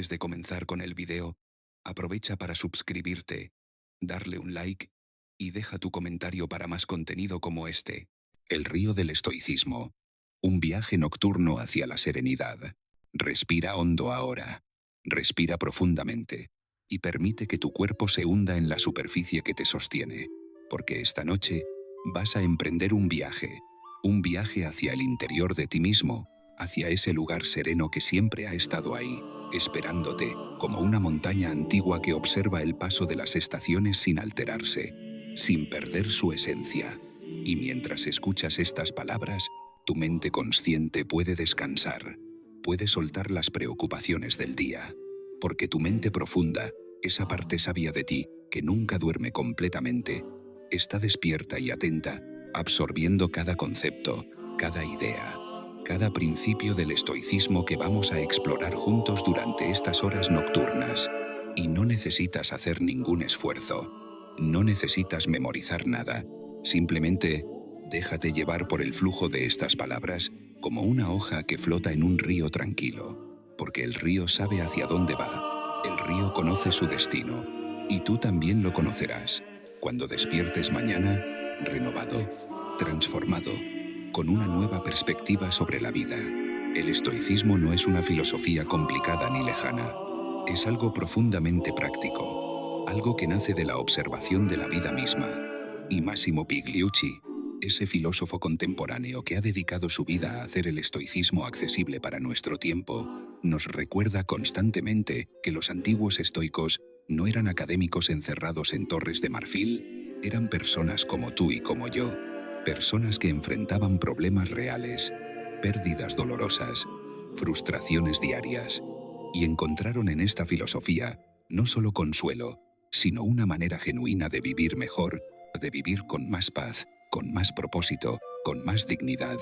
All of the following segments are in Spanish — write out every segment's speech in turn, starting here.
Antes de comenzar con el video, aprovecha para suscribirte, darle un like y deja tu comentario para más contenido como este. El río del estoicismo. Un viaje nocturno hacia la serenidad. Respira hondo ahora. Respira profundamente. Y permite que tu cuerpo se hunda en la superficie que te sostiene. Porque esta noche vas a emprender un viaje. Un viaje hacia el interior de ti mismo, hacia ese lugar sereno que siempre ha estado ahí, esperándote, como una montaña antigua que observa el paso de las estaciones sin alterarse, sin perder su esencia. Y mientras escuchas estas palabras, tu mente consciente puede descansar, puede soltar las preocupaciones del día, porque tu mente profunda, esa parte sabia de ti, que nunca duerme completamente, está despierta y atenta, absorbiendo cada concepto, cada idea, cada principio del estoicismo que vamos a explorar juntos durante estas horas nocturnas. Y no necesitas hacer ningún esfuerzo. No necesitas memorizar nada. Simplemente, déjate llevar por el flujo de estas palabras como una hoja que flota en un río tranquilo. Porque el río sabe hacia dónde va. El río conoce su destino. Y tú también lo conocerás. Cuando despiertes mañana, renovado, transformado, con una nueva perspectiva sobre la vida. El estoicismo no es una filosofía complicada ni lejana. Es algo profundamente práctico, algo que nace de la observación de la vida misma. Y Massimo Pigliucci, ese filósofo contemporáneo que ha dedicado su vida a hacer el estoicismo accesible para nuestro tiempo, nos recuerda constantemente que los antiguos estoicos no eran académicos encerrados en torres de marfil, eran personas como tú y como yo, personas que enfrentaban problemas reales, pérdidas dolorosas, frustraciones diarias, y encontraron en esta filosofía no solo consuelo, sino una manera genuina de vivir mejor, de vivir con más paz, con más propósito, con más dignidad.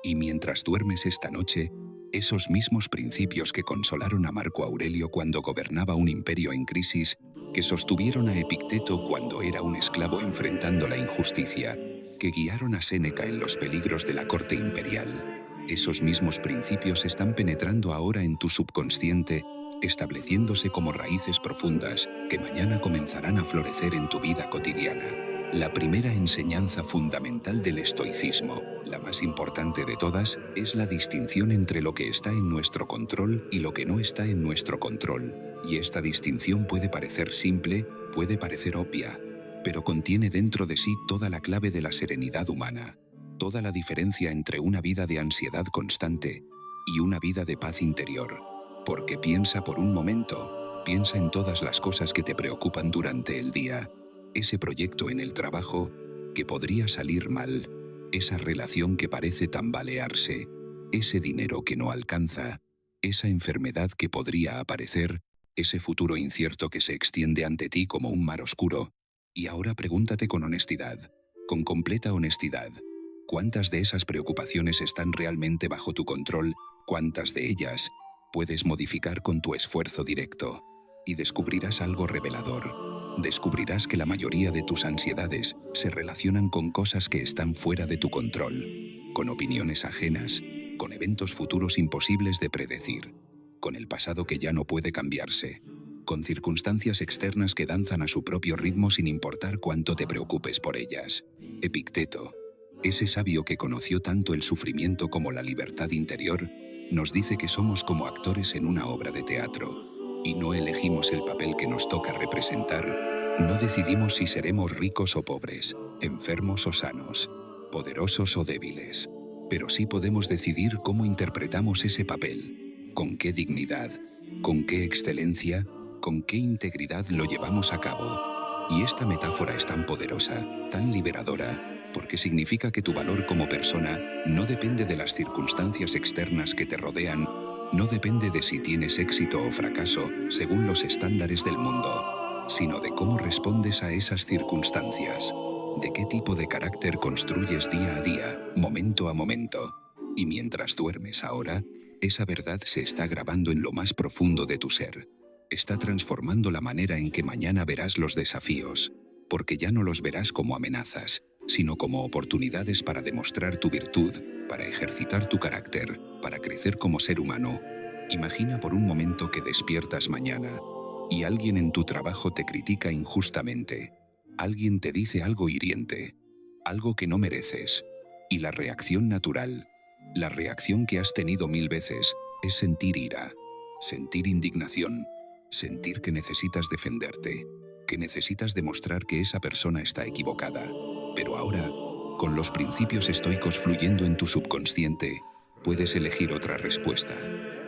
Y mientras duermes esta noche, esos mismos principios que consolaron a Marco Aurelio cuando gobernaba un imperio en crisis, que sostuvieron a Epicteto cuando era un esclavo enfrentando la injusticia, que guiaron a Séneca en los peligros de la corte imperial. Esos mismos principios están penetrando ahora en tu subconsciente, estableciéndose como raíces profundas que mañana comenzarán a florecer en tu vida cotidiana. La primera enseñanza fundamental del estoicismo, la más importante de todas, es la distinción entre lo que está en nuestro control y lo que no está en nuestro control. Y esta distinción puede parecer simple, puede parecer obvia, pero contiene dentro de sí toda la clave de la serenidad humana, toda la diferencia entre una vida de ansiedad constante y una vida de paz interior. Porque piensa por un momento, piensa en todas las cosas que te preocupan durante el día, ese proyecto en el trabajo que podría salir mal, esa relación que parece tambalearse, ese dinero que no alcanza, esa enfermedad que podría aparecer, ese futuro incierto que se extiende ante ti como un mar oscuro. Y ahora pregúntate con honestidad, con completa honestidad, ¿cuántas de esas preocupaciones están realmente bajo tu control? ¿Cuántas de ellas puedes modificar con tu esfuerzo directo? Y descubrirás algo revelador. Descubrirás que la mayoría de tus ansiedades se relacionan con cosas que están fuera de tu control, con opiniones ajenas, con eventos futuros imposibles de predecir, con el pasado que ya no puede cambiarse, con circunstancias externas que danzan a su propio ritmo sin importar cuánto te preocupes por ellas. Epicteto, ese sabio que conoció tanto el sufrimiento como la libertad interior, nos dice que somos como actores en una obra de teatro, y no elegimos el papel que nos toca representar, no decidimos si seremos ricos o pobres, enfermos o sanos, poderosos o débiles, pero sí podemos decidir cómo interpretamos ese papel, con qué dignidad, con qué excelencia, con qué integridad lo llevamos a cabo. Y esta metáfora es tan poderosa, tan liberadora, porque significa que tu valor como persona no depende de las circunstancias externas que te rodean, no depende de si tienes éxito o fracaso según los estándares del mundo, sino de cómo respondes a esas circunstancias, de qué tipo de carácter construyes día a día, momento a momento. Y mientras duermes ahora, esa verdad se está grabando en lo más profundo de tu ser. Está transformando la manera en que mañana verás los desafíos, porque ya no los verás como amenazas, sino como oportunidades para demostrar tu virtud, para ejercitar tu carácter, para crecer como ser humano. Imagina por un momento que despiertas mañana y alguien en tu trabajo te critica injustamente. Alguien te dice algo hiriente, algo que no mereces. Y la reacción natural, la reacción que has tenido 1000 veces, es sentir ira, sentir indignación, sentir que necesitas defenderte, que necesitas demostrar que esa persona está equivocada. Pero ahora, con los principios estoicos fluyendo en tu subconsciente, puedes elegir otra respuesta.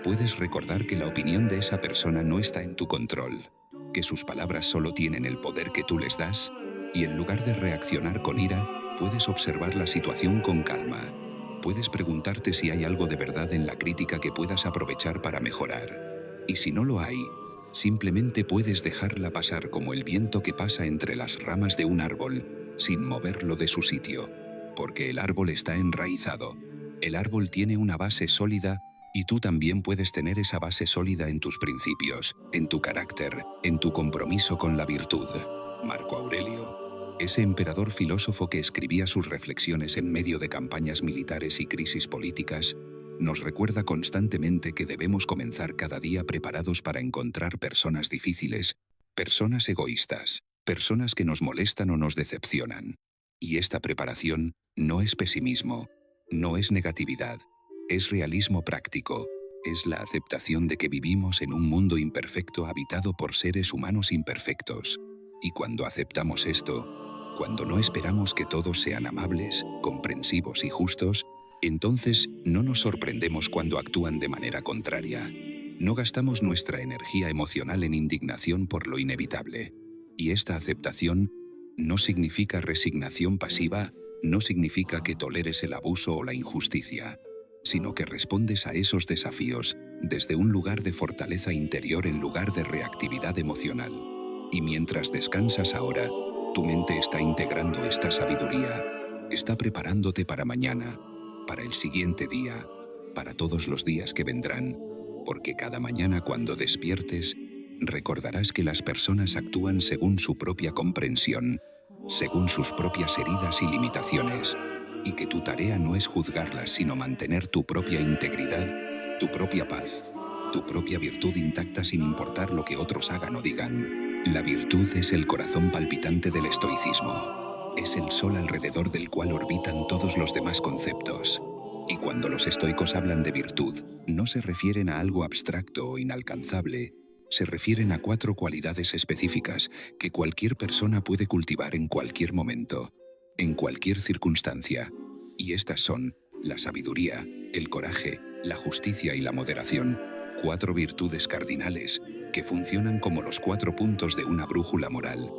Puedes recordar que la opinión de esa persona no está en tu control, que sus palabras solo tienen el poder que tú les das, y en lugar de reaccionar con ira, puedes observar la situación con calma. Puedes preguntarte si hay algo de verdad en la crítica que puedas aprovechar para mejorar. Y si no lo hay, simplemente puedes dejarla pasar como el viento que pasa entre las ramas de un árbol, sin moverlo de su sitio, porque el árbol está enraizado. El árbol tiene una base sólida y tú también puedes tener esa base sólida en tus principios, en tu carácter, en tu compromiso con la virtud. Marco Aurelio, ese emperador filósofo que escribía sus reflexiones en medio de campañas militares y crisis políticas, nos recuerda constantemente que debemos comenzar cada día preparados para encontrar personas difíciles, personas egoístas, personas que nos molestan o nos decepcionan. Y esta preparación no es pesimismo, no es negatividad, es realismo práctico, es la aceptación de que vivimos en un mundo imperfecto habitado por seres humanos imperfectos. Y cuando aceptamos esto, cuando no esperamos que todos sean amables, comprensivos y justos, entonces no nos sorprendemos cuando actúan de manera contraria. No gastamos nuestra energía emocional en indignación por lo inevitable. Y esta aceptación no significa resignación pasiva, no significa que toleres el abuso o la injusticia, sino que respondes a esos desafíos desde un lugar de fortaleza interior en lugar de reactividad emocional. Y mientras descansas ahora, tu mente está integrando esta sabiduría, está preparándote para mañana, para el siguiente día, para todos los días que vendrán, porque cada mañana cuando despiertes, recordarás que las personas actúan según su propia comprensión, según sus propias heridas y limitaciones, y que tu tarea no es juzgarlas, sino mantener tu propia integridad, tu propia paz, tu propia virtud intacta sin importar lo que otros hagan o digan. La virtud es el corazón palpitante del estoicismo. Es el sol alrededor del cual orbitan todos los demás conceptos. Y cuando los estoicos hablan de virtud, no se refieren a algo abstracto o inalcanzable, se refieren a 4 cualidades específicas que cualquier persona puede cultivar en cualquier momento, en cualquier circunstancia. Y estas son la sabiduría, el coraje, la justicia y la moderación, 4 virtudes cardinales que funcionan como los 4 puntos de una brújula moral,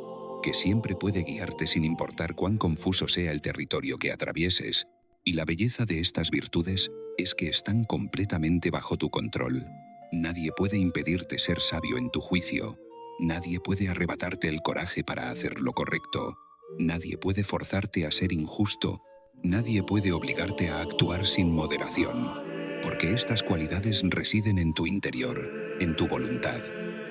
que siempre puede guiarte sin importar cuán confuso sea el territorio que atravieses. Y la belleza de estas virtudes es que están completamente bajo tu control. Nadie puede impedirte ser sabio en tu juicio. Nadie puede arrebatarte el coraje para hacer lo correcto. Nadie puede forzarte a ser injusto. Nadie puede obligarte a actuar sin moderación. Porque estas cualidades residen en tu interior, en tu voluntad,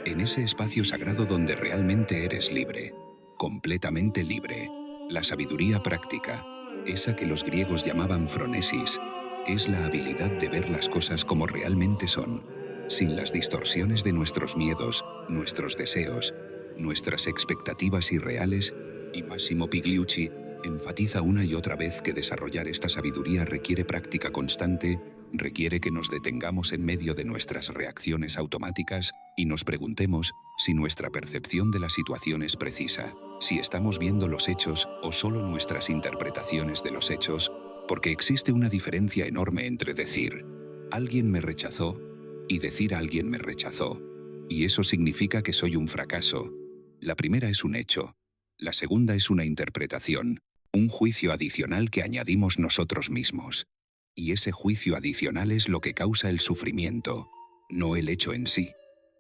en ese espacio sagrado donde realmente eres libre, completamente libre. La sabiduría práctica, esa que los griegos llamaban phronesis, es la habilidad de ver las cosas como realmente son, sin las distorsiones de nuestros miedos, nuestros deseos, nuestras expectativas irreales. Y Massimo Pigliucci enfatiza una y otra vez que desarrollar esta sabiduría requiere práctica constante, requiere que nos detengamos en medio de nuestras reacciones automáticas y nos preguntemos si nuestra percepción de la situación es precisa, si estamos viendo los hechos o solo nuestras interpretaciones de los hechos, porque existe una diferencia enorme entre decir «alguien me rechazó» y decir «alguien me rechazó». Y eso significa que soy un fracaso. La primera es un hecho. La segunda es una interpretación, un juicio adicional que añadimos nosotros mismos. Y ese juicio adicional es lo que causa el sufrimiento, no el hecho en sí.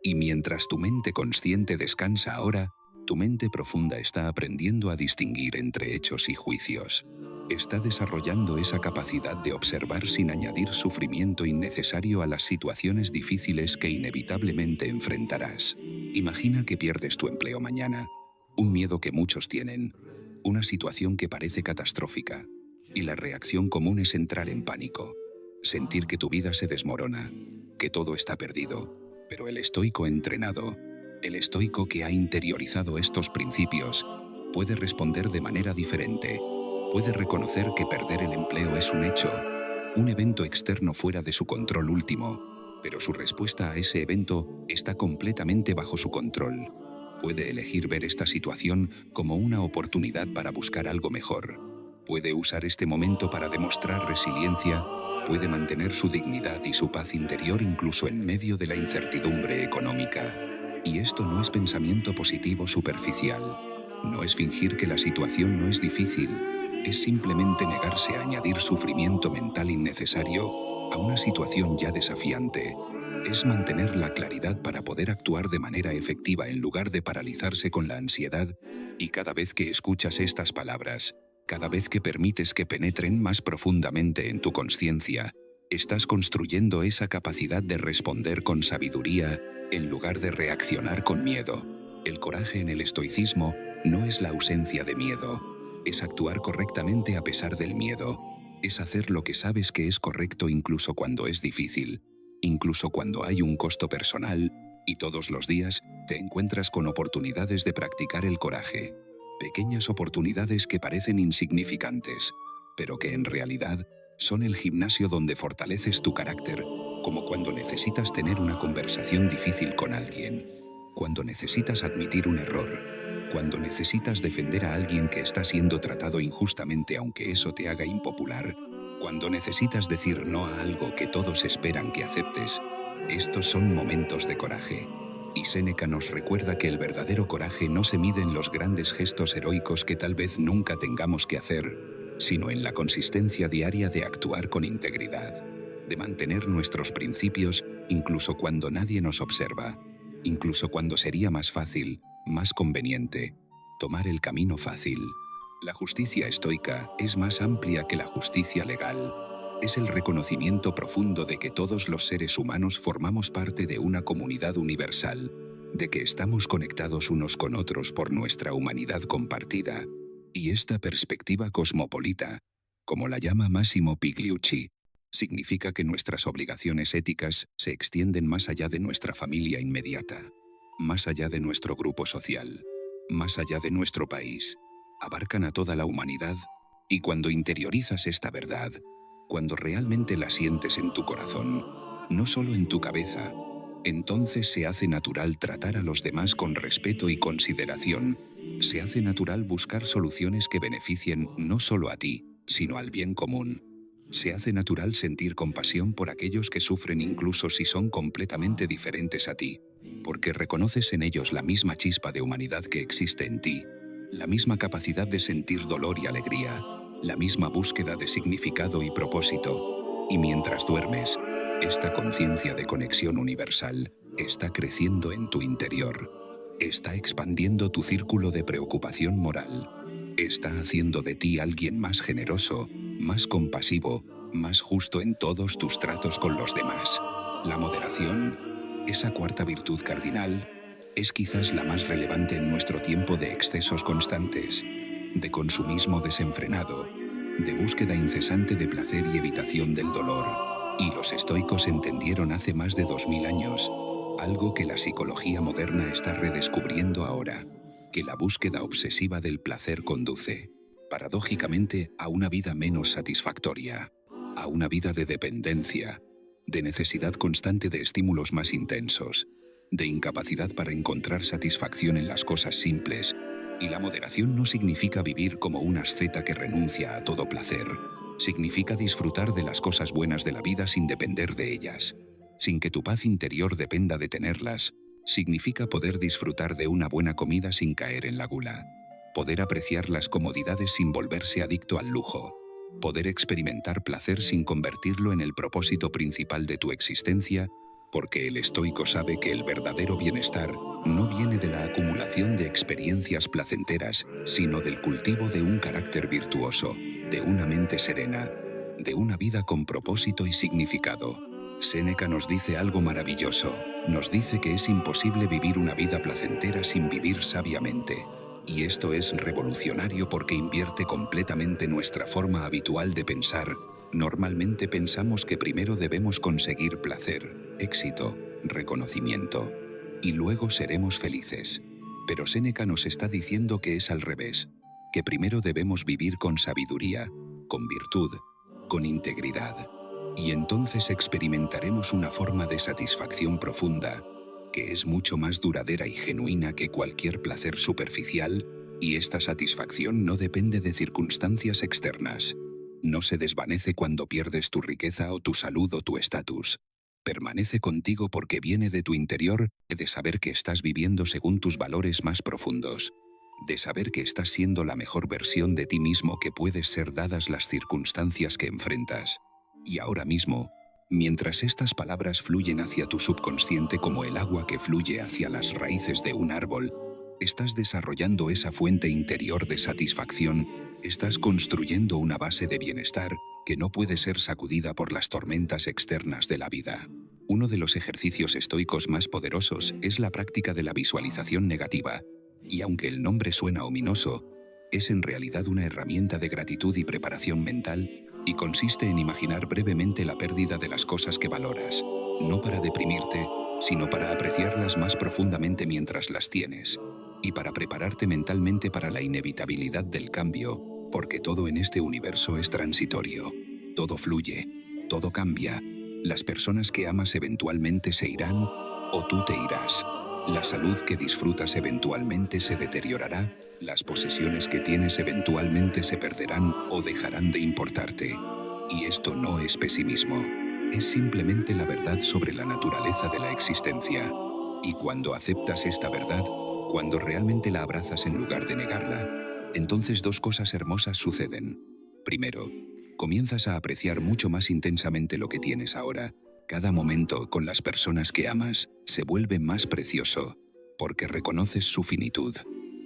Y mientras tu mente consciente descansa ahora, tu mente profunda está aprendiendo a distinguir entre hechos y juicios. Está desarrollando esa capacidad de observar sin añadir sufrimiento innecesario a las situaciones difíciles que inevitablemente enfrentarás. Imagina que pierdes tu empleo mañana, un miedo que muchos tienen, una situación que parece catastrófica, y la reacción común es entrar en pánico, sentir que tu vida se desmorona. que todo está perdido. Pero el estoico entrenado, el estoico que ha interiorizado estos principios, puede responder de manera diferente. Puede reconocer que perder el empleo es un hecho, un evento externo fuera de su control último, pero su respuesta a ese evento está completamente bajo su control. Puede elegir ver esta situación como una oportunidad para buscar algo mejor. Puede usar este momento para demostrar resiliencia, puede mantener su dignidad y su paz interior incluso en medio de la incertidumbre económica. Y esto no es pensamiento positivo superficial. No es fingir que la situación no es difícil. Es simplemente negarse a añadir sufrimiento mental innecesario a una situación ya desafiante. Es mantener la claridad para poder actuar de manera efectiva en lugar de paralizarse con la ansiedad. Y cada vez que escuchas estas palabras, cada vez que permites que penetren más profundamente en tu conciencia, estás construyendo esa capacidad de responder con sabiduría en lugar de reaccionar con miedo. El coraje en el estoicismo no es la ausencia de miedo, es actuar correctamente a pesar del miedo, es hacer lo que sabes que es correcto incluso cuando es difícil, incluso cuando hay un costo personal, y todos los días te encuentras con oportunidades de practicar el coraje. Pequeñas oportunidades que parecen insignificantes, pero que en realidad son el gimnasio donde fortaleces tu carácter, como cuando necesitas tener una conversación difícil con alguien, cuando necesitas admitir un error, cuando necesitas defender a alguien que está siendo tratado injustamente aunque eso te haga impopular, cuando necesitas decir no a algo que todos esperan que aceptes. Estos son momentos de coraje. Y Séneca nos recuerda que el verdadero coraje no se mide en los grandes gestos heroicos que tal vez nunca tengamos que hacer, sino en la consistencia diaria de actuar con integridad, de mantener nuestros principios incluso cuando nadie nos observa, incluso cuando sería más fácil, más conveniente, tomar el camino fácil. La justicia estoica es más amplia que la justicia legal. Es el reconocimiento profundo de que todos los seres humanos formamos parte de una comunidad universal, de que estamos conectados unos con otros por nuestra humanidad compartida. Y esta perspectiva cosmopolita, como la llama Massimo Pigliucci, significa que nuestras obligaciones éticas se extienden más allá de nuestra familia inmediata, más allá de nuestro grupo social, más allá de nuestro país. Abarcan a toda la humanidad, y cuando interiorizas esta verdad, cuando realmente la sientes en tu corazón, no solo en tu cabeza, entonces se hace natural tratar a los demás con respeto y consideración. Se hace natural buscar soluciones que beneficien no solo a ti, sino al bien común. Se hace natural sentir compasión por aquellos que sufren incluso si son completamente diferentes a ti, porque reconoces en ellos la misma chispa de humanidad que existe en ti, la misma capacidad de sentir dolor y alegría, la misma búsqueda de significado y propósito. Y mientras duermes, esta conciencia de conexión universal está creciendo en tu interior. Está expandiendo tu círculo de preocupación moral. Está haciendo de ti alguien más generoso, más compasivo, más justo en todos tus tratos con los demás. La moderación, esa cuarta virtud cardinal, es quizás la más relevante en nuestro tiempo de excesos constantes, de consumismo desenfrenado, de búsqueda incesante de placer y evitación del dolor. Y los estoicos entendieron hace más de 2000 años, algo que la psicología moderna está redescubriendo ahora, que la búsqueda obsesiva del placer conduce, paradójicamente, a una vida menos satisfactoria, a una vida de dependencia, de necesidad constante de estímulos más intensos, de incapacidad para encontrar satisfacción en las cosas simples. Y la moderación no significa vivir como un asceta que renuncia a todo placer. Significa disfrutar de las cosas buenas de la vida sin depender de ellas, sin que tu paz interior dependa de tenerlas. Significa poder disfrutar de una buena comida sin caer en la gula, poder apreciar las comodidades sin volverse adicto al lujo, poder experimentar placer sin convertirlo en el propósito principal de tu existencia, porque el estoico sabe que el verdadero bienestar no viene de la acumulación de experiencias placenteras, sino del cultivo de un carácter virtuoso, de una mente serena, de una vida con propósito y significado. Séneca nos dice algo maravilloso. Nos dice que es imposible vivir una vida placentera sin vivir sabiamente. Y esto es revolucionario porque invierte completamente nuestra forma habitual de pensar Normalmente pensamos que primero debemos conseguir placer, éxito, reconocimiento, y luego seremos felices. Pero Séneca nos está diciendo que es al revés, que primero debemos vivir con sabiduría, con virtud, con integridad, y entonces experimentaremos una forma de satisfacción profunda, que es mucho más duradera y genuina que cualquier placer superficial, y esta satisfacción no depende de circunstancias externas. No se desvanece cuando pierdes tu riqueza o tu salud o tu estatus. Permanece contigo porque viene de tu interior, de saber que estás viviendo según tus valores más profundos, de saber que estás siendo la mejor versión de ti mismo que puedes ser dadas las circunstancias que enfrentas. Y ahora mismo, mientras estas palabras fluyen hacia tu subconsciente como el agua que fluye hacia las raíces de un árbol, estás desarrollando esa fuente interior de satisfacción, estás construyendo una base de bienestar que no puede ser sacudida por las tormentas externas de la vida. Uno de los ejercicios estoicos más poderosos es la práctica de la visualización negativa, y aunque el nombre suena ominoso, es en realidad una herramienta de gratitud y preparación mental, y consiste en imaginar brevemente la pérdida de las cosas que valoras, no para deprimirte, sino para apreciarlas más profundamente mientras las tienes, y para prepararte mentalmente para la inevitabilidad del cambio, porque todo en este universo es transitorio. Todo fluye, todo cambia. Las personas que amas eventualmente se irán, o tú te irás. La salud que disfrutas eventualmente se deteriorará, las posesiones que tienes eventualmente se perderán o dejarán de importarte. Y esto no es pesimismo, es simplemente la verdad sobre la naturaleza de la existencia. Y cuando aceptas esta verdad, cuando realmente la abrazas en lugar de negarla, entonces dos cosas hermosas suceden. Primero, comienzas a apreciar mucho más intensamente lo que tienes ahora. Cada momento con las personas que amas se vuelve más precioso, porque reconoces su finitud.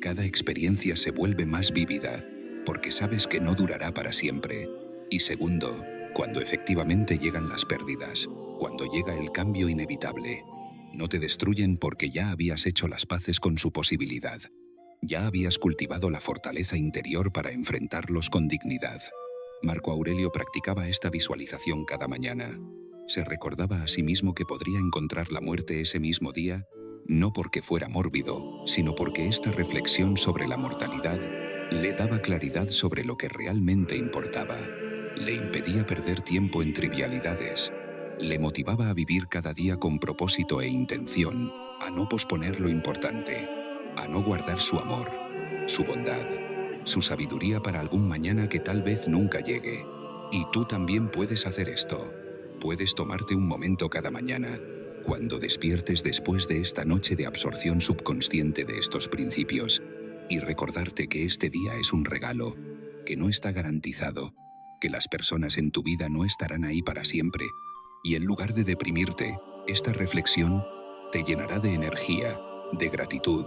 Cada experiencia se vuelve más vívida, porque sabes que no durará para siempre. Y segundo, cuando efectivamente llegan las pérdidas, cuando llega el cambio inevitable, no te destruyen porque ya habías hecho las paces con su posibilidad. Ya habías cultivado la fortaleza interior para enfrentarlos con dignidad. Marco Aurelio practicaba esta visualización cada mañana. Se recordaba a sí mismo que podría encontrar la muerte ese mismo día, no porque fuera mórbido, sino porque esta reflexión sobre la mortalidad le daba claridad sobre lo que realmente importaba. Le impedía perder tiempo en trivialidades. Le motivaba a vivir cada día con propósito e intención, a no posponer lo importante, a no guardar su amor, su bondad, su sabiduría para algún mañana que tal vez nunca llegue. Y tú también puedes hacer esto. Puedes tomarte un momento cada mañana, cuando despiertes después de esta noche de absorción subconsciente de estos principios, y recordarte que este día es un regalo, que no está garantizado, que las personas en tu vida no estarán ahí para siempre, y en lugar de deprimirte, esta reflexión te llenará de energía, de gratitud,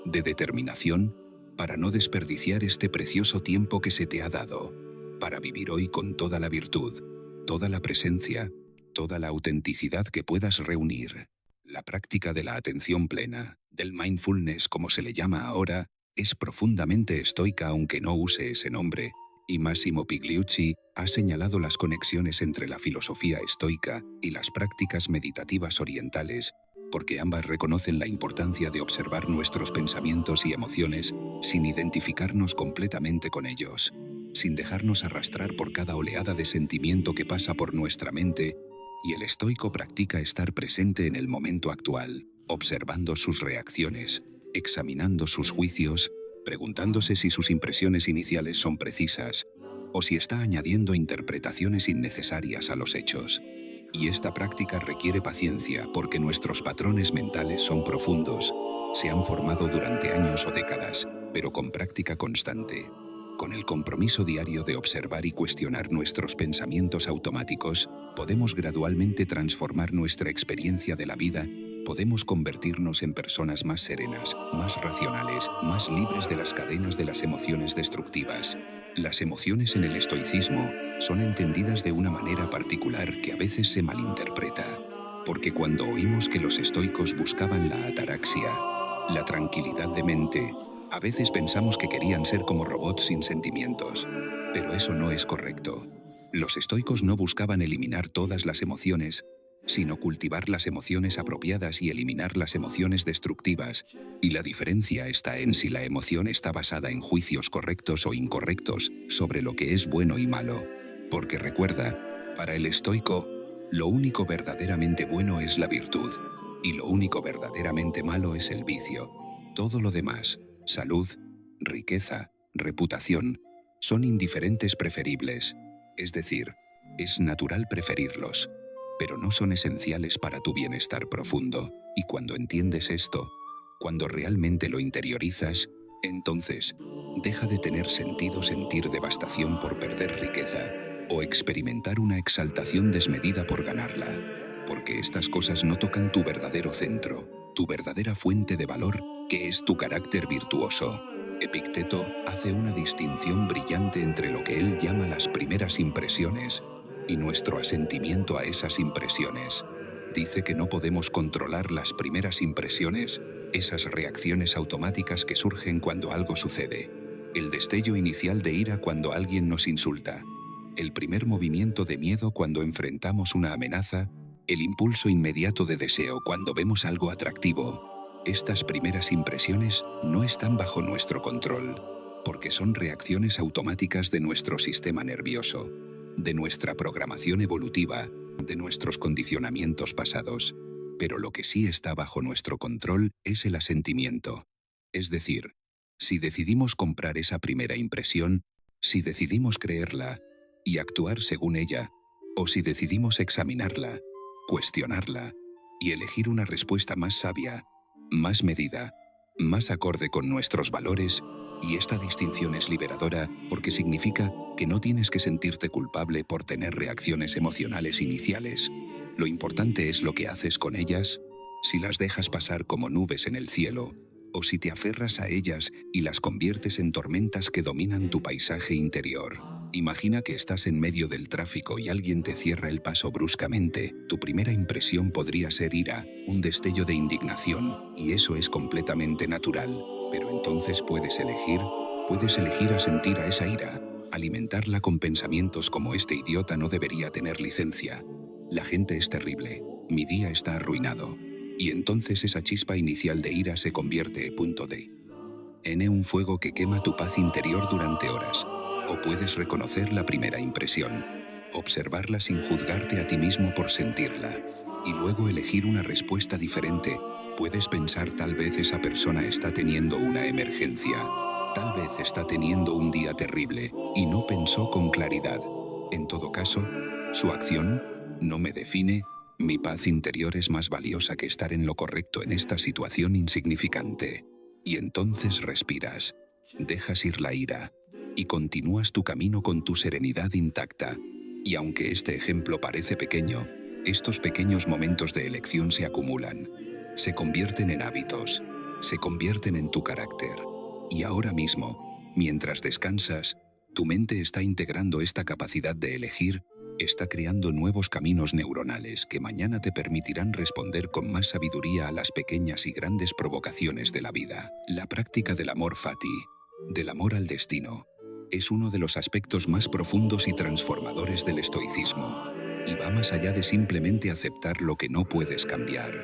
de determinación, para no desperdiciar este precioso tiempo que se te ha dado, para vivir hoy con toda la virtud, toda la presencia, toda la autenticidad que puedas reunir. La práctica de la atención plena, del mindfulness como se le llama ahora, es profundamente estoica aunque no use ese nombre, y Massimo Pigliucci ha señalado las conexiones entre la filosofía estoica y las prácticas meditativas orientales, porque ambas reconocen la importancia de observar nuestros pensamientos y emociones sin identificarnos completamente con ellos, sin dejarnos arrastrar por cada oleada de sentimiento que pasa por nuestra mente, y el estoico practica estar presente en el momento actual, observando sus reacciones, examinando sus juicios, preguntándose si sus impresiones iniciales son precisas, o si está añadiendo interpretaciones innecesarias a los hechos. Y esta práctica requiere paciencia porque nuestros patrones mentales son profundos, se han formado durante años o décadas, pero con práctica constante. Con el compromiso diario de observar y cuestionar nuestros pensamientos automáticos, podemos gradualmente transformar nuestra experiencia de la vida, podemos convertirnos en personas más serenas, más racionales, más libres de las cadenas de las emociones destructivas. Las emociones en el estoicismo son entendidas de una manera particular que a veces se malinterpreta, porque cuando oímos que los estoicos buscaban la ataraxia, la tranquilidad de mente, a veces pensamos que querían ser como robots sin sentimientos, pero eso no es correcto. Los estoicos no buscaban eliminar todas las emociones, sino cultivar las emociones apropiadas y eliminar las emociones destructivas, y la diferencia está en si la emoción está basada en juicios correctos o incorrectos sobre lo que es bueno y malo. Porque recuerda, para el estoico, lo único verdaderamente bueno es la virtud, y lo único verdaderamente malo es el vicio. Todo lo demás, salud, riqueza, reputación, son indiferentes preferibles. Es decir, es natural preferirlos, pero no son esenciales para tu bienestar profundo. Y cuando entiendes esto, cuando realmente lo interiorizas, entonces deja de tener sentido sentir devastación por perder riqueza o experimentar una exaltación desmedida por ganarla, porque estas cosas no tocan tu verdadero centro, tu verdadera fuente de valor, que es tu carácter virtuoso. Epicteto hace una distinción brillante entre lo que él llama las primeras impresiones y nuestro asentimiento a esas impresiones. Dice que no podemos controlar las primeras impresiones, esas reacciones automáticas que surgen cuando algo sucede. El destello inicial de ira cuando alguien nos insulta. El primer movimiento de miedo cuando enfrentamos una amenaza. El impulso inmediato de deseo cuando vemos algo atractivo. Estas primeras impresiones no están bajo nuestro control, porque son reacciones automáticas de nuestro sistema nervioso, de nuestra programación evolutiva, de nuestros condicionamientos pasados. Pero lo que sí está bajo nuestro control es el asentimiento. Es decir, si decidimos comprar esa primera impresión, si decidimos creerla y actuar según ella, o si decidimos examinarla, cuestionarla y elegir una respuesta más sabia, más medida, más acorde con nuestros valores. Y esta distinción es liberadora porque significa que no tienes que sentirte culpable por tener reacciones emocionales iniciales. Lo importante es lo que haces con ellas, si las dejas pasar como nubes en el cielo, o si te aferras a ellas y las conviertes en tormentas que dominan tu paisaje interior. Imagina que estás en medio del tráfico y alguien te cierra el paso bruscamente. Tu primera impresión podría ser ira, un destello de indignación, y eso es completamente natural. Pero entonces puedes elegir asentir a esa ira, alimentarla con pensamientos como este idiota no debería tener licencia. La gente es terrible, mi día está arruinado. Y entonces esa chispa inicial de ira se convierte en un fuego que quema tu paz interior durante horas. O puedes reconocer la primera impresión, observarla sin juzgarte a ti mismo por sentirla, y luego elegir una respuesta diferente. Puedes pensar, tal vez esa persona está teniendo una emergencia, tal vez está teniendo un día terrible, y no pensó con claridad. En todo caso, su acción no me define. Mi paz interior es más valiosa que estar en lo correcto en esta situación insignificante. Y entonces respiras, dejas ir la ira, y continúas tu camino con tu serenidad intacta. Y aunque este ejemplo parece pequeño, estos pequeños momentos de elección se acumulan, se convierten en hábitos, se convierten en tu carácter. Y ahora mismo, mientras descansas, tu mente está integrando esta capacidad de elegir, está creando nuevos caminos neuronales que mañana te permitirán responder con más sabiduría a las pequeñas y grandes provocaciones de la vida. La práctica del amor fati, del amor al destino, es uno de los aspectos más profundos y transformadores del estoicismo, y va más allá de simplemente aceptar lo que no puedes cambiar.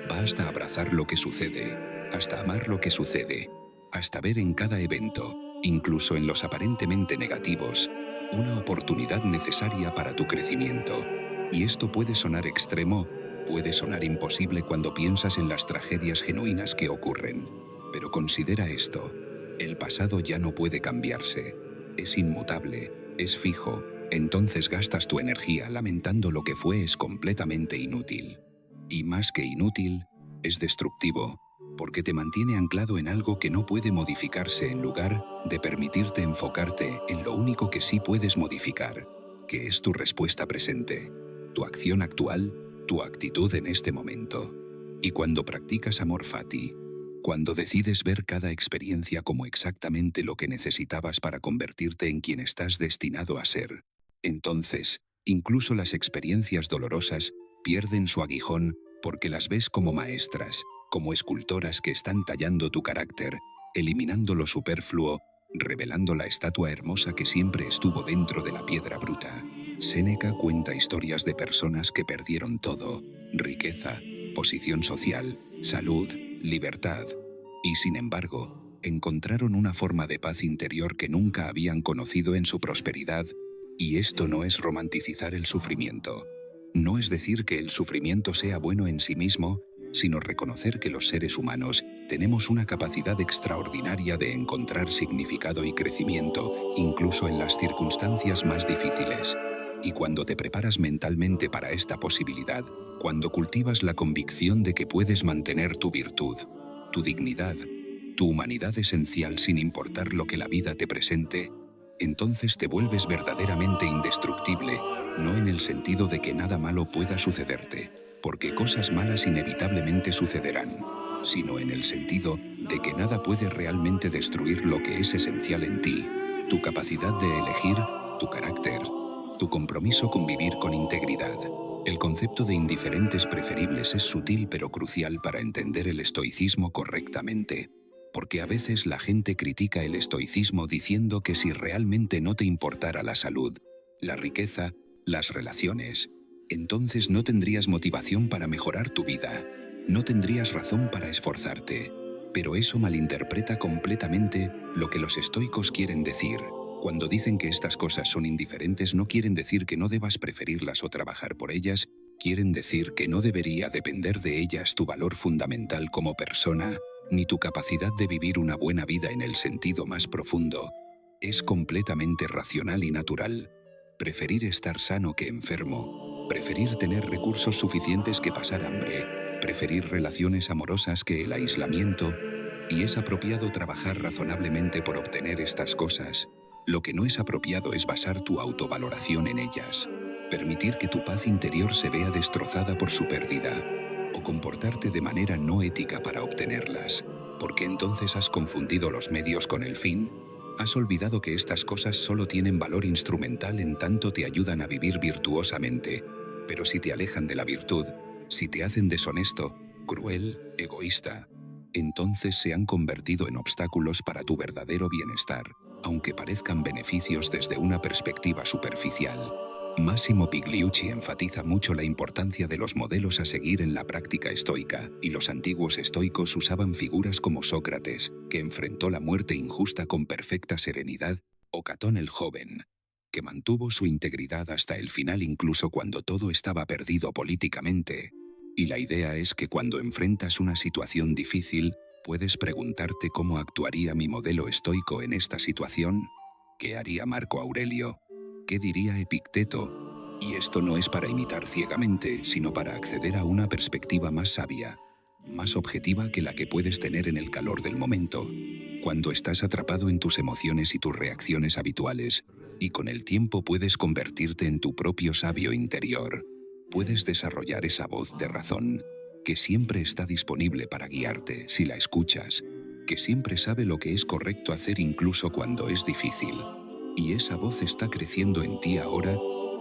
Va hasta abrazar lo que sucede, hasta amar lo que sucede, hasta ver en cada evento, incluso en los aparentemente negativos, una oportunidad necesaria para tu crecimiento. Y esto puede sonar extremo, puede sonar imposible cuando piensas en las tragedias genuinas que ocurren. Pero considera esto: el pasado ya no puede cambiarse. Es inmutable, es fijo. Entonces gastas tu energía lamentando lo que fue es completamente inútil. Y más que inútil, es destructivo, porque te mantiene anclado en algo que no puede modificarse en lugar de permitirte enfocarte en lo único que sí puedes modificar, que es tu respuesta presente, tu acción actual, tu actitud en este momento. Y cuando practicas amor fati, cuando decides ver cada experiencia como exactamente lo que necesitabas para convertirte en quien estás destinado a ser, entonces, incluso las experiencias dolorosas pierden su aguijón porque las ves como maestras, como escultoras que están tallando tu carácter, eliminando lo superfluo, revelando la estatua hermosa que siempre estuvo dentro de la piedra bruta. Séneca cuenta historias de personas que perdieron todo: riqueza, posición social, salud, libertad, y sin embargo, encontraron una forma de paz interior que nunca habían conocido en su prosperidad, y esto no es romanticizar el sufrimiento. No es decir que el sufrimiento sea bueno en sí mismo, sino reconocer que los seres humanos tenemos una capacidad extraordinaria de encontrar significado y crecimiento, incluso en las circunstancias más difíciles. Y cuando te preparas mentalmente para esta posibilidad, cuando cultivas la convicción de que puedes mantener tu virtud, tu dignidad, tu humanidad esencial sin importar lo que la vida te presente, entonces te vuelves verdaderamente indestructible, no en el sentido de que nada malo pueda sucederte, porque cosas malas inevitablemente sucederán, sino en el sentido de que nada puede realmente destruir lo que es esencial en ti, tu capacidad de elegir, tu carácter, tu compromiso con vivir con integridad. El concepto de indiferentes preferibles es sutil pero crucial para entender el estoicismo correctamente, porque a veces la gente critica el estoicismo diciendo que si realmente no te importara la salud, la riqueza, las relaciones, entonces no tendrías motivación para mejorar tu vida, no tendrías razón para esforzarte. Pero eso malinterpreta completamente lo que los estoicos quieren decir. Cuando dicen que estas cosas son indiferentes, no quieren decir que no debas preferirlas o trabajar por ellas, quieren decir que no debería depender de ellas tu valor fundamental como persona, ni tu capacidad de vivir una buena vida en el sentido más profundo. Es completamente racional y natural. Preferir estar sano que enfermo, preferir tener recursos suficientes que pasar hambre, preferir relaciones amorosas que el aislamiento, y es apropiado trabajar razonablemente por obtener estas cosas. Lo que no es apropiado es basar tu autovaloración en ellas, permitir que tu paz interior se vea destrozada por su pérdida, o comportarte de manera no ética para obtenerlas, porque entonces has confundido los medios con el fin. Has olvidado que estas cosas solo tienen valor instrumental en tanto te ayudan a vivir virtuosamente, pero si te alejan de la virtud, si te hacen deshonesto, cruel, egoísta, entonces se han convertido en obstáculos para tu verdadero bienestar, aunque parezcan beneficios desde una perspectiva superficial. Massimo Pigliucci enfatiza mucho la importancia de los modelos a seguir en la práctica estoica, y los antiguos estoicos usaban figuras como Sócrates, que enfrentó la muerte injusta con perfecta serenidad, o Catón el joven, que mantuvo su integridad hasta el final incluso cuando todo estaba perdido políticamente. Y la idea es que cuando enfrentas una situación difícil, puedes preguntarte cómo actuaría mi modelo estoico en esta situación, qué haría Marco Aurelio, qué diría Epicteto. Y esto no es para imitar ciegamente, sino para acceder a una perspectiva más sabia, más objetiva que la que puedes tener en el calor del momento, cuando estás atrapado en tus emociones y tus reacciones habituales, y con el tiempo puedes convertirte en tu propio sabio interior. Puedes desarrollar esa voz de razón, que siempre está disponible para guiarte si la escuchas, que siempre sabe lo que es correcto hacer incluso cuando es difícil. Y esa voz está creciendo en ti ahora,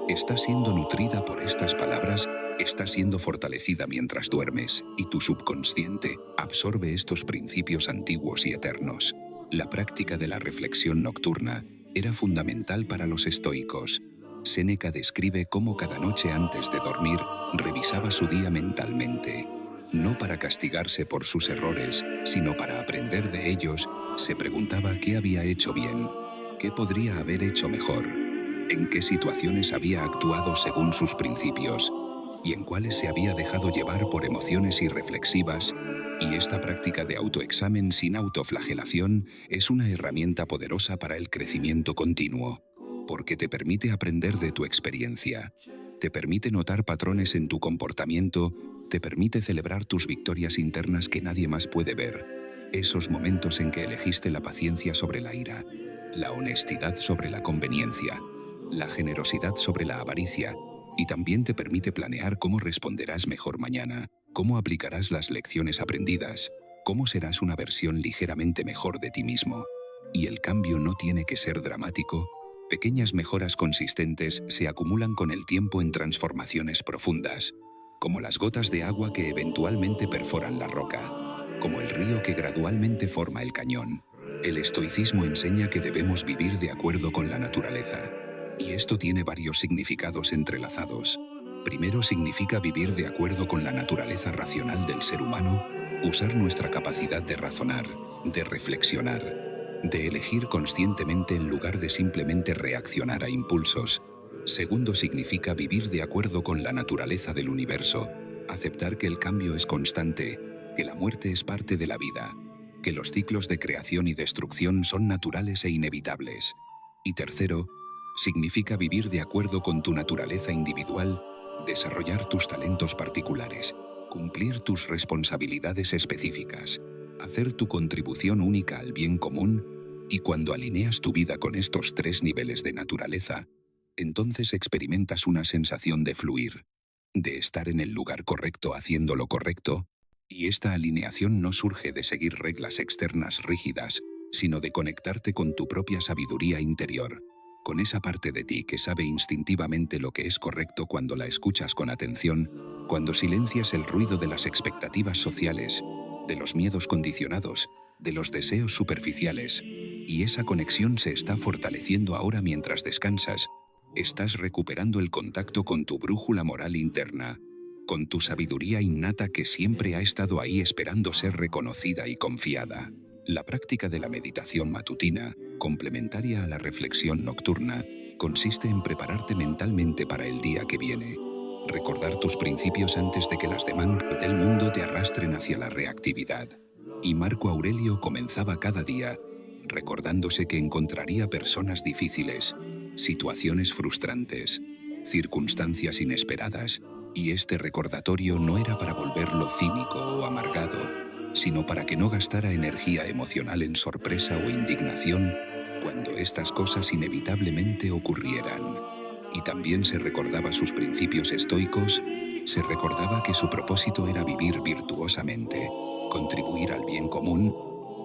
está siendo nutrida por estas palabras, está siendo fortalecida mientras duermes, y tu subconsciente absorbe estos principios antiguos y eternos. La práctica de la reflexión nocturna era fundamental para los estoicos. Séneca describe cómo cada noche antes de dormir revisaba su día mentalmente. No para castigarse por sus errores, sino para aprender de ellos. Se preguntaba qué había hecho bien, qué podría haber hecho mejor, en qué situaciones había actuado según sus principios, y en cuáles se había dejado llevar por emociones irreflexivas. Y esta práctica de autoexamen sin autoflagelación es una herramienta poderosa para el crecimiento continuo, porque te permite aprender de tu experiencia, te permite notar patrones en tu comportamiento, te permite celebrar tus victorias internas que nadie más puede ver, esos momentos en que elegiste la paciencia sobre la ira, la honestidad sobre la conveniencia, la generosidad sobre la avaricia, y también te permite planear cómo responderás mejor mañana, cómo aplicarás las lecciones aprendidas, cómo serás una versión ligeramente mejor de ti mismo. Y el cambio no tiene que ser dramático. Pequeñas mejoras consistentes se acumulan con el tiempo en transformaciones profundas, como las gotas de agua que eventualmente perforan la roca, como el río que gradualmente forma el cañón. El estoicismo enseña que debemos vivir de acuerdo con la naturaleza, Y esto tiene varios significados entrelazados. Primero significa vivir de acuerdo con la naturaleza racional del ser humano, usar nuestra capacidad de razonar, de reflexionar, de elegir conscientemente en lugar de simplemente reaccionar a impulsos. Segundo significa vivir de acuerdo con la naturaleza del universo, aceptar que el cambio es constante, que la muerte es parte de la vida, que los ciclos de creación y destrucción son naturales e inevitables. Y tercero, significa vivir de acuerdo con tu naturaleza individual, desarrollar tus talentos particulares, cumplir tus responsabilidades específicas, hacer tu contribución única al bien común, y cuando alineas tu vida con estos tres niveles de naturaleza, entonces experimentas una sensación de fluir, de estar en el lugar correcto haciendo lo correcto, y esta alineación no surge de seguir reglas externas rígidas, sino de conectarte con tu propia sabiduría interior, con esa parte de ti que sabe instintivamente lo que es correcto cuando la escuchas con atención, cuando silencias el ruido de las expectativas sociales, de los miedos condicionados, de los deseos superficiales, y esa conexión se está fortaleciendo ahora mientras descansas. Estás recuperando el contacto con tu brújula moral interna, con tu sabiduría innata que siempre ha estado ahí esperando ser reconocida y confiada. La práctica de la meditación matutina, complementaria a la reflexión nocturna, consiste en prepararte mentalmente para el día que viene. Recordar tus principios antes de que las demandas del mundo te arrastren hacia la reactividad. Y Marco Aurelio comenzaba cada día recordándose que encontraría personas difíciles, situaciones frustrantes, circunstancias inesperadas, y este recordatorio no era para volverlo cínico o amargado, sino para que no gastara energía emocional en sorpresa o indignación cuando estas cosas inevitablemente ocurrieran. Y también se recordaba sus principios estoicos, se recordaba que su propósito era vivir virtuosamente, contribuir al bien común,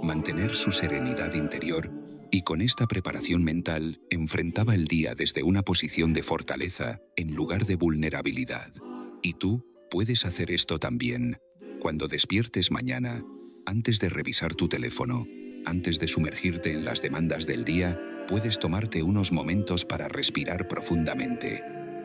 mantener su serenidad interior, y con esta preparación mental enfrentaba el día desde una posición de fortaleza en lugar de vulnerabilidad. Y tú puedes hacer esto también. Cuando despiertes mañana, antes de revisar tu teléfono, antes de sumergirte en las demandas del día, puedes tomarte unos momentos para respirar profundamente.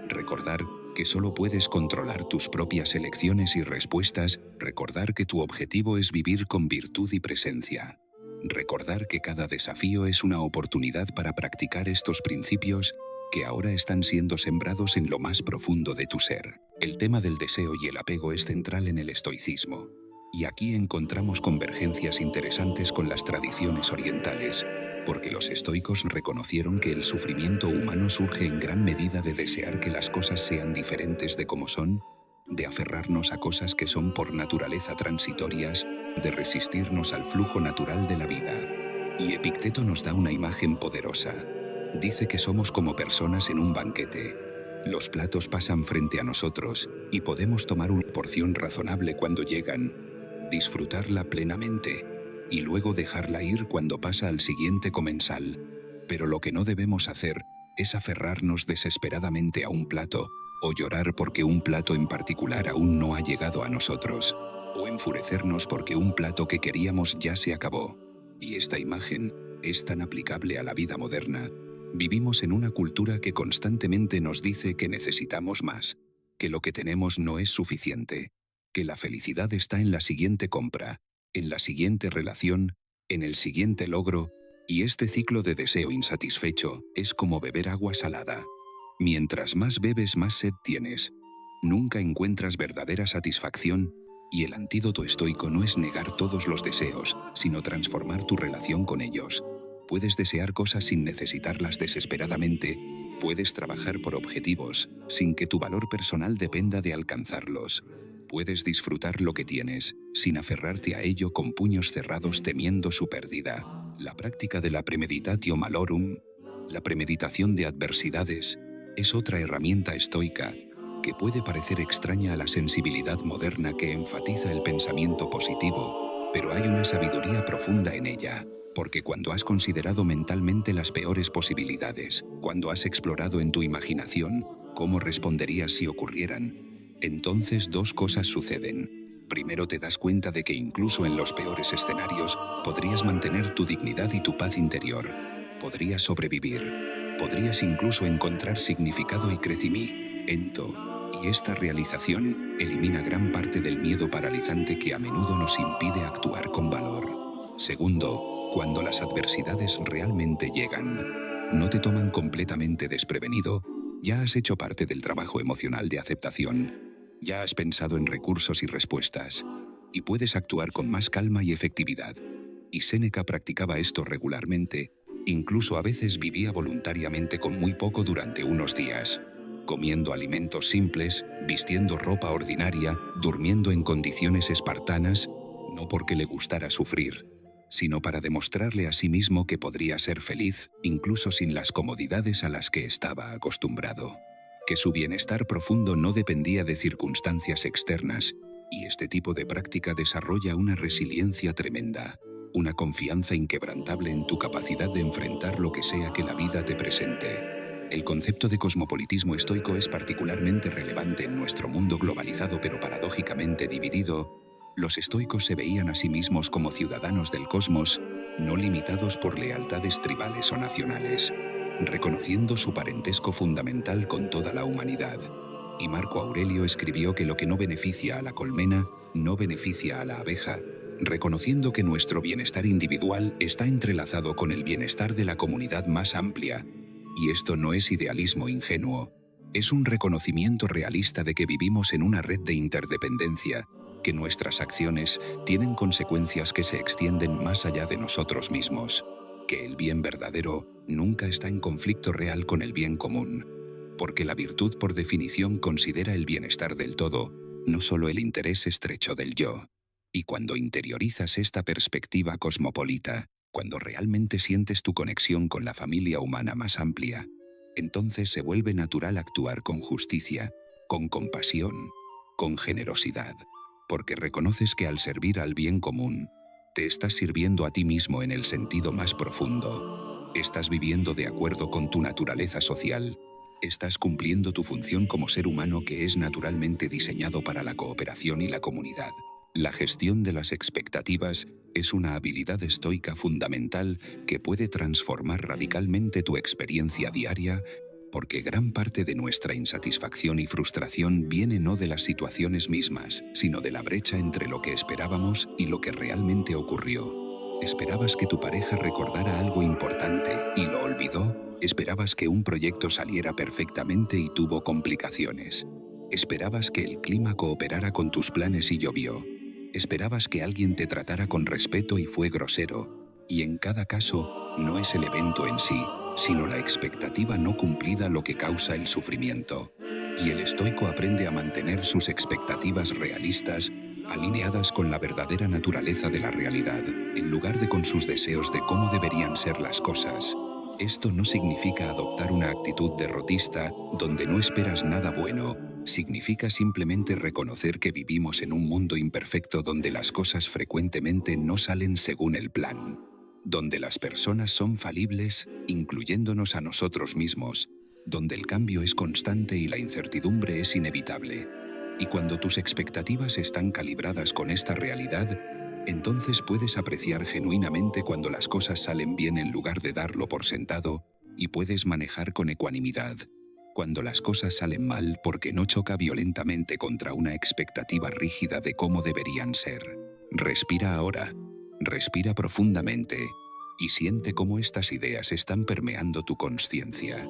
Recordar que solo puedes controlar tus propias elecciones y respuestas, recordar que tu objetivo es vivir con virtud y presencia. Recordar que cada desafío es una oportunidad para practicar estos principios que ahora están siendo sembrados en lo más profundo de tu ser. El tema del deseo y el apego es central en el estoicismo, y aquí encontramos convergencias interesantes con las tradiciones orientales, porque los estoicos reconocieron que el sufrimiento humano surge en gran medida de desear que las cosas sean diferentes de como son, de aferrarnos a cosas que son por naturaleza transitorias, de resistirnos al flujo natural de la vida. Y Epicteto nos da una imagen poderosa. Dice que somos como personas en un banquete. Los platos pasan frente a nosotros, y podemos tomar una porción razonable cuando llegan, disfrutarla plenamente, y luego dejarla ir cuando pasa al siguiente comensal. Pero lo que no debemos hacer es aferrarnos desesperadamente a un plato, o llorar porque un plato en particular aún no ha llegado a nosotros, o enfurecernos porque un plato que queríamos ya se acabó. Y esta imagen es tan aplicable a la vida moderna. Vivimos en una cultura que constantemente nos dice que necesitamos más, que lo que tenemos no es suficiente, que la felicidad está en la siguiente compra, en la siguiente relación, en el siguiente logro, y este ciclo de deseo insatisfecho es como beber agua salada. Mientras más bebes, más sed tienes. Nunca encuentras verdadera satisfacción, y el antídoto estoico no es negar todos los deseos, sino transformar tu relación con ellos. Puedes desear cosas sin necesitarlas desesperadamente, puedes trabajar por objetivos, sin que tu valor personal dependa de alcanzarlos. Puedes disfrutar lo que tienes, sin aferrarte a ello con puños cerrados temiendo su pérdida. La práctica de la premeditatio malorum, la premeditación de adversidades, es otra herramienta estoica que puede parecer extraña a la sensibilidad moderna que enfatiza el pensamiento positivo, pero hay una sabiduría profunda en ella, porque cuando has considerado mentalmente las peores posibilidades, cuando has explorado en tu imaginación cómo responderías si ocurrieran, entonces dos cosas suceden. Primero, te das cuenta de que incluso en los peores escenarios podrías mantener tu dignidad y tu paz interior. Podrías sobrevivir. podrías incluso encontrar significado y crecimiento. Y esta realización elimina gran parte del miedo paralizante que a menudo nos impide actuar con valor. Segundo, cuando las adversidades realmente llegan, no te toman completamente desprevenido. Ya has hecho parte del trabajo emocional de aceptación. Ya has pensado en recursos y respuestas. Y puedes actuar con más calma y efectividad. Y Séneca practicaba esto regularmente. Incluso a veces vivía voluntariamente con muy poco durante unos días, comiendo alimentos simples, vistiendo ropa ordinaria, durmiendo en condiciones espartanas, no porque le gustara sufrir, sino para demostrarle a sí mismo que podría ser feliz incluso sin las comodidades a las que estaba acostumbrado, que su bienestar profundo no dependía de circunstancias externas, y este tipo de práctica desarrolla una resiliencia tremenda, una confianza inquebrantable en tu capacidad de enfrentar lo que sea que la vida te presente. El concepto de cosmopolitismo estoico es particularmente relevante en nuestro mundo globalizado pero paradójicamente dividido. Los estoicos se veían a sí mismos como ciudadanos del cosmos, no limitados por lealtades tribales o nacionales, reconociendo su parentesco fundamental con toda la humanidad. Y Marco Aurelio escribió que lo que no beneficia a la colmena, no beneficia a la abeja, reconociendo que nuestro bienestar individual está entrelazado con el bienestar de la comunidad más amplia. Y esto no es idealismo ingenuo, es un reconocimiento realista de que vivimos en una red de interdependencia, que nuestras acciones tienen consecuencias que se extienden más allá de nosotros mismos, que el bien verdadero nunca está en conflicto real con el bien común, porque la virtud por definición considera el bienestar del todo, no solo el interés estrecho del yo. Y cuando interiorizas esta perspectiva cosmopolita, cuando realmente sientes tu conexión con la familia humana más amplia, entonces se vuelve natural actuar con justicia, con compasión, con generosidad, porque reconoces que al servir al bien común, te estás sirviendo a ti mismo en el sentido más profundo. Estás viviendo de acuerdo con tu naturaleza social. Estás cumpliendo tu función como ser humano que es naturalmente diseñado para la cooperación y la comunidad. La gestión de las expectativas es una habilidad estoica fundamental que puede transformar radicalmente tu experiencia diaria, porque gran parte de nuestra insatisfacción y frustración viene no de las situaciones mismas, sino de la brecha entre lo que esperábamos y lo que realmente ocurrió. ¿Esperabas que tu pareja recordara algo importante y lo olvidó? ¿Esperabas que un proyecto saliera perfectamente y tuvo complicaciones? ¿Esperabas que el clima cooperara con tus planes y llovió? ¿Esperabas que alguien te tratara con respeto y fue grosero? Y en cada caso, no es el evento en sí, sino la expectativa no cumplida lo que causa el sufrimiento. Y el estoico aprende a mantener sus expectativas realistas, alineadas con la verdadera naturaleza de la realidad, en lugar de con sus deseos de cómo deberían ser las cosas. Esto no significa adoptar una actitud derrotista, donde no esperas nada bueno. Significa simplemente reconocer que vivimos en un mundo imperfecto donde las cosas frecuentemente no salen según el plan, donde las personas son falibles, incluyéndonos a nosotros mismos, donde el cambio es constante y la incertidumbre es inevitable. Y cuando tus expectativas están calibradas con esta realidad, entonces puedes apreciar genuinamente cuando las cosas salen bien en lugar de darlo por sentado, y puedes manejar con ecuanimidad cuando las cosas salen mal porque no choca violentamente contra una expectativa rígida de cómo deberían ser. Respira ahora, respira profundamente, y siente cómo estas ideas están permeando tu conciencia,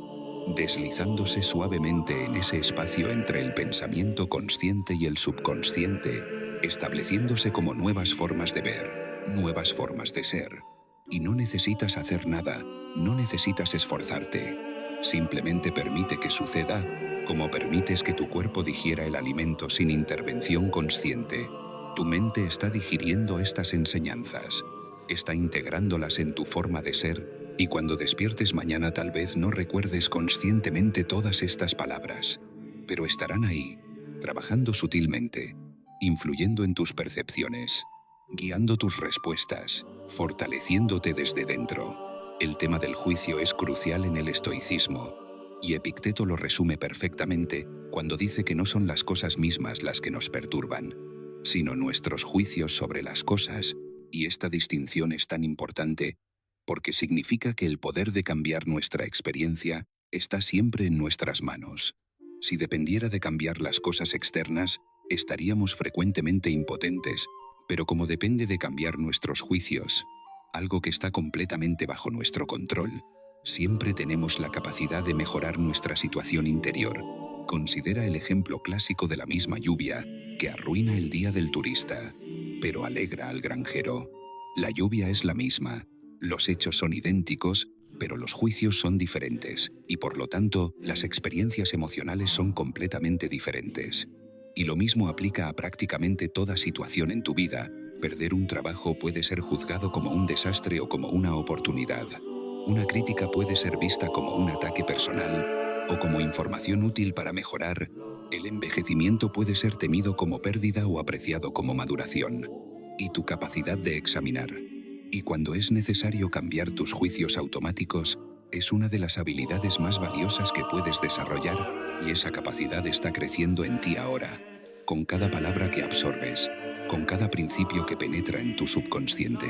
deslizándose suavemente en ese espacio entre el pensamiento consciente y el subconsciente, estableciéndose como nuevas formas de ver, nuevas formas de ser. Y no necesitas hacer nada, no necesitas esforzarte. Simplemente permite que suceda, como permites que tu cuerpo digiera el alimento sin intervención consciente. Tu mente está digiriendo estas enseñanzas, está integrándolas en tu forma de ser, y cuando despiertes mañana tal vez no recuerdes conscientemente todas estas palabras, pero estarán ahí, trabajando sutilmente, influyendo en tus percepciones, guiando tus respuestas, fortaleciéndote desde dentro. El tema del juicio es crucial en el estoicismo, y Epicteto lo resume perfectamente cuando dice que no son las cosas mismas las que nos perturban, sino nuestros juicios sobre las cosas, y esta distinción es tan importante porque significa que el poder de cambiar nuestra experiencia está siempre en nuestras manos. Si dependiera de cambiar las cosas externas, estaríamos frecuentemente impotentes, pero como depende de cambiar nuestros juicios, algo que está completamente bajo nuestro control, siempre tenemos la capacidad de mejorar nuestra situación interior. Considera el ejemplo clásico de la misma lluvia, que arruina el día del turista, pero alegra al granjero. La lluvia es la misma, los hechos son idénticos, pero los juicios son diferentes, y por lo tanto, las experiencias emocionales son completamente diferentes. Y lo mismo aplica a prácticamente toda situación en tu vida. Perder un trabajo puede ser juzgado como un desastre o como una oportunidad. Una crítica puede ser vista como un ataque personal o como información útil para mejorar. El envejecimiento puede ser temido como pérdida o apreciado como maduración. Y tu capacidad de examinar. Y cuando es necesario cambiar tus juicios automáticos, es una de las habilidades más valiosas que puedes desarrollar, y esa capacidad está creciendo en ti ahora. Con cada palabra que absorbes, con cada principio que penetra en tu subconsciente,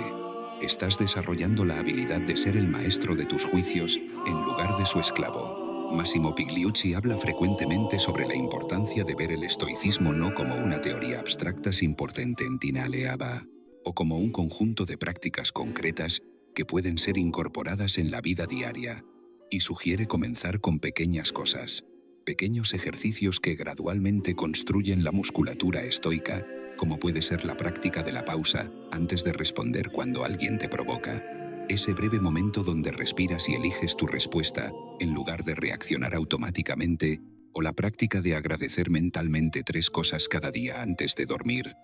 estás desarrollando la habilidad de ser el maestro de tus juicios en lugar de su esclavo. Massimo Pigliucci habla frecuentemente sobre la importancia de ver el estoicismo no como una teoría abstracta sin portente en Tinaleaba, o como un conjunto de prácticas concretas que pueden ser incorporadas en la vida diaria, y sugiere comenzar con pequeñas cosas, pequeños ejercicios que gradualmente construyen la musculatura estoica, como puede ser la práctica de la pausa antes de responder cuando alguien te provoca. Ese breve momento donde respiras y eliges tu respuesta, en lugar de reaccionar automáticamente, o la práctica de agradecer mentalmente 3 cosas cada día antes de dormir,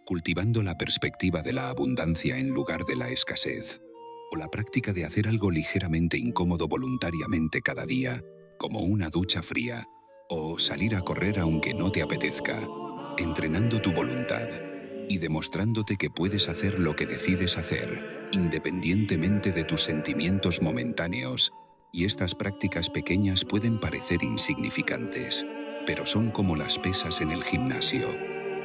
cultivando la perspectiva de la abundancia en lugar de la escasez. O la práctica de hacer algo ligeramente incómodo voluntariamente cada día, como una ducha fría, o salir a correr aunque no te apetezca, entrenando tu voluntad y demostrándote que puedes hacer lo que decides hacer, independientemente de tus sentimientos momentáneos. Y estas prácticas pequeñas pueden parecer insignificantes, pero son como las pesas en el gimnasio.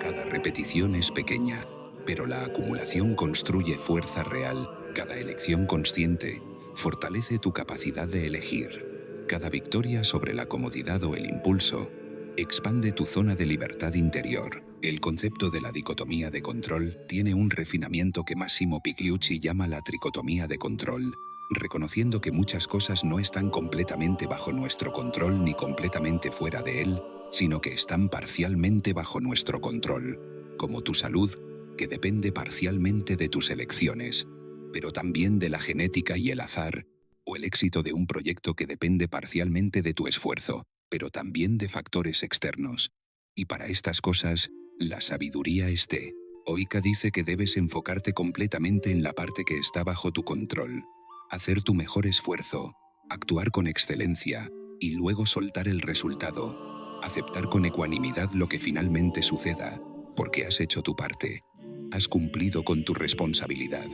Cada repetición es pequeña, pero la acumulación construye fuerza real. Cada elección consciente fortalece tu capacidad de elegir. Cada victoria sobre la comodidad o el impulso expande tu zona de libertad interior. El concepto de la dicotomía de control tiene un refinamiento que Massimo Pigliucci llama la tricotomía de control, reconociendo que muchas cosas no están completamente bajo nuestro control ni completamente fuera de él, sino que están parcialmente bajo nuestro control, como tu salud, que depende parcialmente de tus elecciones, pero también de la genética y el azar, o el éxito de un proyecto que depende parcialmente de tu esfuerzo, pero también de factores externos. Y para estas cosas, la sabiduría esté. Oika dice que debes enfocarte completamente en la parte que está bajo tu control, hacer tu mejor esfuerzo, actuar con excelencia, y luego soltar el resultado, aceptar con ecuanimidad lo que finalmente suceda, porque has hecho tu parte, has cumplido con tu responsabilidad,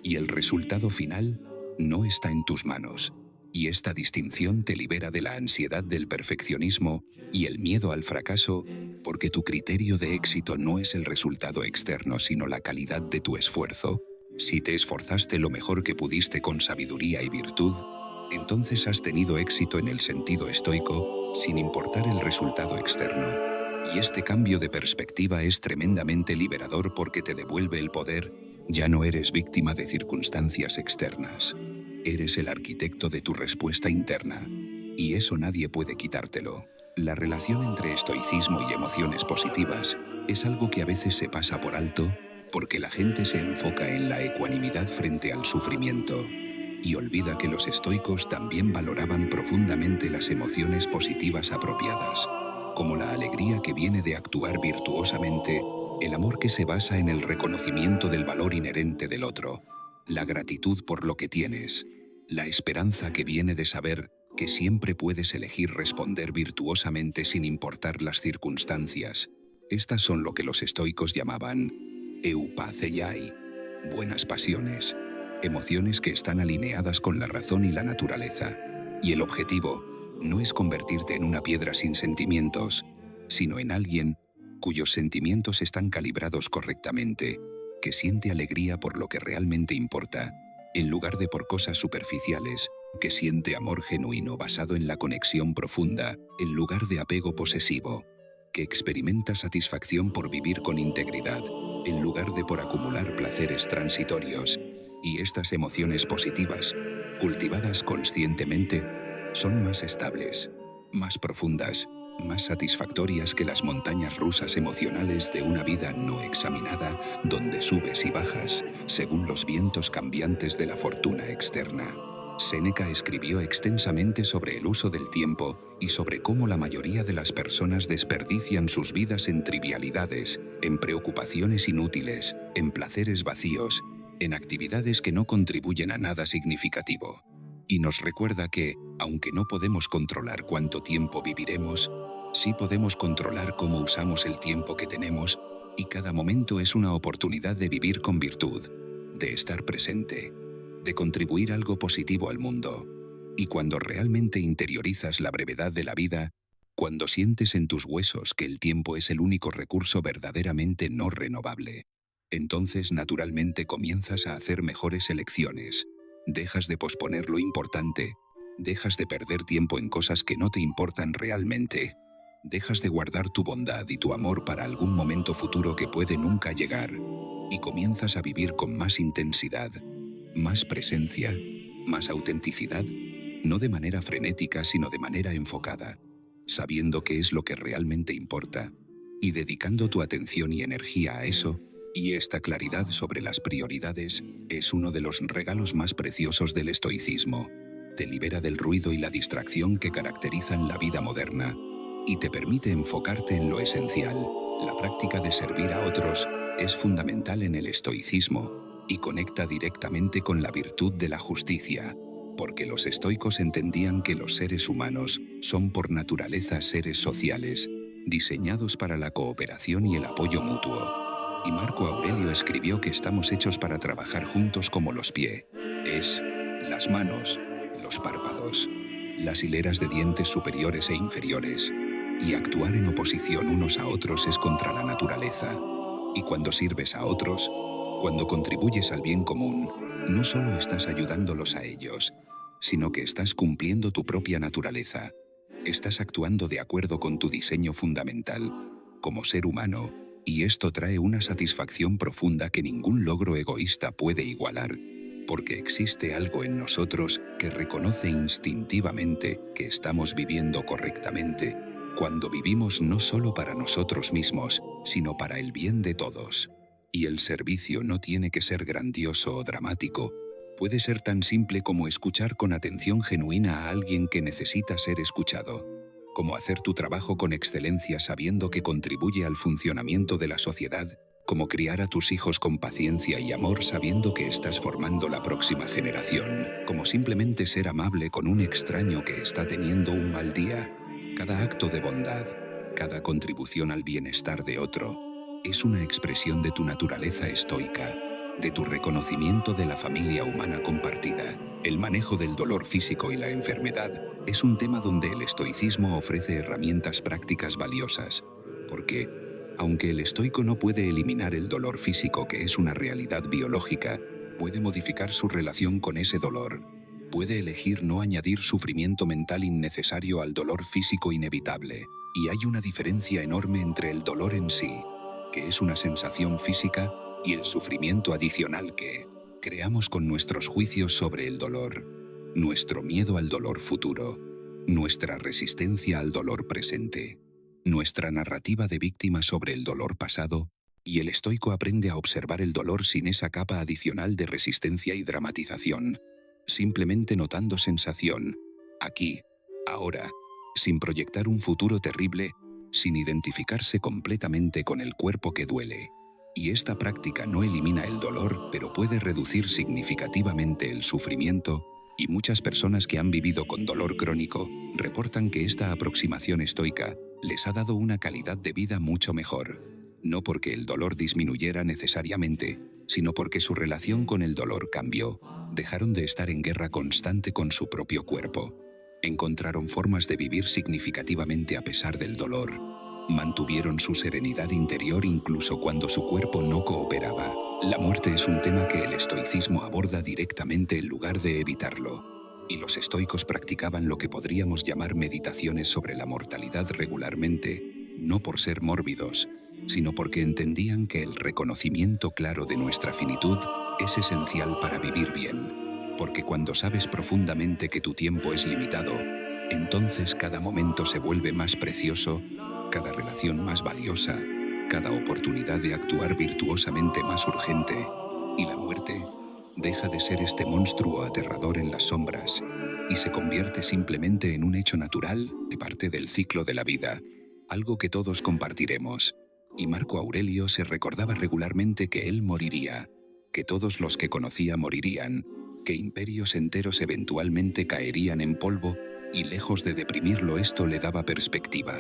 y el resultado final no está en tus manos. Y esta distinción te libera de la ansiedad del perfeccionismo y el miedo al fracaso, porque tu criterio de éxito no es el resultado externo, sino la calidad de tu esfuerzo. Si te esforzaste lo mejor que pudiste con sabiduría y virtud, entonces has tenido éxito en el sentido estoico, sin importar el resultado externo. Y este cambio de perspectiva es tremendamente liberador porque te devuelve el poder. Ya no eres víctima de circunstancias externas. Eres el arquitecto de tu respuesta interna, y eso nadie puede quitártelo. La relación entre estoicismo y emociones positivas es algo que a veces se pasa por alto, porque la gente se enfoca en la ecuanimidad frente al sufrimiento, y olvida que los estoicos también valoraban profundamente las emociones positivas apropiadas, como la alegría que viene de actuar virtuosamente, el amor que se basa en el reconocimiento del valor inherente del otro, la gratitud por lo que tienes, la esperanza que viene de saber que siempre puedes elegir responder virtuosamente sin importar las circunstancias. Estas son lo que los estoicos llamaban eupaceiai, buenas pasiones, emociones que están alineadas con la razón y la naturaleza. Y el objetivo no es convertirte en una piedra sin sentimientos, sino en alguien cuyos sentimientos están calibrados correctamente, que siente alegría por lo que realmente importa, en lugar de por cosas superficiales, que siente amor genuino basado en la conexión profunda, en lugar de apego posesivo, que experimenta satisfacción por vivir con integridad, en lugar de por acumular placeres transitorios. Y estas emociones positivas, cultivadas conscientemente, son más estables, más profundas, más satisfactorias que las montañas rusas emocionales de una vida no examinada, donde subes y bajas según los vientos cambiantes de la fortuna externa. Séneca escribió extensamente sobre el uso del tiempo y sobre cómo la mayoría de las personas desperdician sus vidas en trivialidades, en preocupaciones inútiles, en placeres vacíos, en actividades que no contribuyen a nada significativo. Y nos recuerda que, aunque no podemos controlar cuánto tiempo viviremos, sí podemos controlar cómo usamos el tiempo que tenemos, y cada momento es una oportunidad de vivir con virtud, de estar presente, de contribuir algo positivo al mundo. Y cuando realmente interiorizas la brevedad de la vida, cuando sientes en tus huesos que el tiempo es el único recurso verdaderamente no renovable, entonces naturalmente comienzas a hacer mejores elecciones. Dejas de posponer lo importante, dejas de perder tiempo en cosas que no te importan realmente, dejas de guardar tu bondad y tu amor para algún momento futuro que puede nunca llegar, y comienzas a vivir con más intensidad, más presencia, más autenticidad, no de manera frenética sino de manera enfocada, sabiendo qué es lo que realmente importa, y dedicando tu atención y energía a eso. Y esta claridad sobre las prioridades es uno de los regalos más preciosos del estoicismo. Te libera del ruido y la distracción que caracterizan la vida moderna y te permite enfocarte en lo esencial. La práctica de servir a otros es fundamental en el estoicismo y conecta directamente con la virtud de la justicia, porque los estoicos entendían que los seres humanos son por naturaleza seres sociales, diseñados para la cooperación y el apoyo mutuo. Y Marco Aurelio escribió que estamos hechos para trabajar juntos como los pies, las manos, los párpados, las hileras de dientes superiores e inferiores, y actuar en oposición unos a otros es contra la naturaleza. Y cuando sirves a otros, cuando contribuyes al bien común, no solo estás ayudándolos a ellos, sino que estás cumpliendo tu propia naturaleza. Estás actuando de acuerdo con tu diseño fundamental, como ser humano, y esto trae una satisfacción profunda que ningún logro egoísta puede igualar, porque existe algo en nosotros que reconoce instintivamente que estamos viviendo correctamente, cuando vivimos no solo para nosotros mismos, sino para el bien de todos. Y el servicio no tiene que ser grandioso o dramático, puede ser tan simple como escuchar con atención genuina a alguien que necesita ser escuchado, como hacer tu trabajo con excelencia sabiendo que contribuye al funcionamiento de la sociedad, como criar a tus hijos con paciencia y amor sabiendo que estás formando la próxima generación, como simplemente ser amable con un extraño que está teniendo un mal día. Cada acto de bondad, cada contribución al bienestar de otro, es una expresión de tu naturaleza estoica, de tu reconocimiento de la familia humana compartida. El manejo del dolor físico y la enfermedad es un tema donde el estoicismo ofrece herramientas prácticas valiosas, porque, aunque el estoico no puede eliminar el dolor físico que es una realidad biológica, puede modificar su relación con ese dolor. Puede elegir no añadir sufrimiento mental innecesario al dolor físico inevitable. Y hay una diferencia enorme entre el dolor en sí, que es una sensación física, y el sufrimiento adicional que creamos con nuestros juicios sobre el dolor, nuestro miedo al dolor futuro, nuestra resistencia al dolor presente, nuestra narrativa de víctima sobre el dolor pasado, y el estoico aprende a observar el dolor sin esa capa adicional de resistencia y dramatización, simplemente notando sensación, aquí, ahora, sin proyectar un futuro terrible, sin identificarse completamente con el cuerpo que duele. Y esta práctica no elimina el dolor, pero puede reducir significativamente el sufrimiento, y muchas personas que han vivido con dolor crónico reportan que esta aproximación estoica les ha dado una calidad de vida mucho mejor. No porque el dolor disminuyera necesariamente, sino porque su relación con el dolor cambió. Dejaron de estar en guerra constante con su propio cuerpo. Encontraron formas de vivir significativamente a pesar del dolor. Mantuvieron su serenidad interior incluso cuando su cuerpo no cooperaba. La muerte es un tema que el estoicismo aborda directamente en lugar de evitarlo. Y los estoicos practicaban lo que podríamos llamar meditaciones sobre la mortalidad regularmente, no por ser mórbidos, sino porque entendían que el reconocimiento claro de nuestra finitud es esencial para vivir bien. Porque cuando sabes profundamente que tu tiempo es limitado, entonces cada momento se vuelve más precioso, cada relación más valiosa, cada oportunidad de actuar virtuosamente más urgente, y la muerte deja de ser este monstruo aterrador en las sombras y se convierte simplemente en un hecho natural de parte del ciclo de la vida, algo que todos compartiremos. Y Marco Aurelio se recordaba regularmente que él moriría, que todos los que conocía morirían, que imperios enteros eventualmente caerían en polvo, y lejos de deprimirlo esto le daba perspectiva.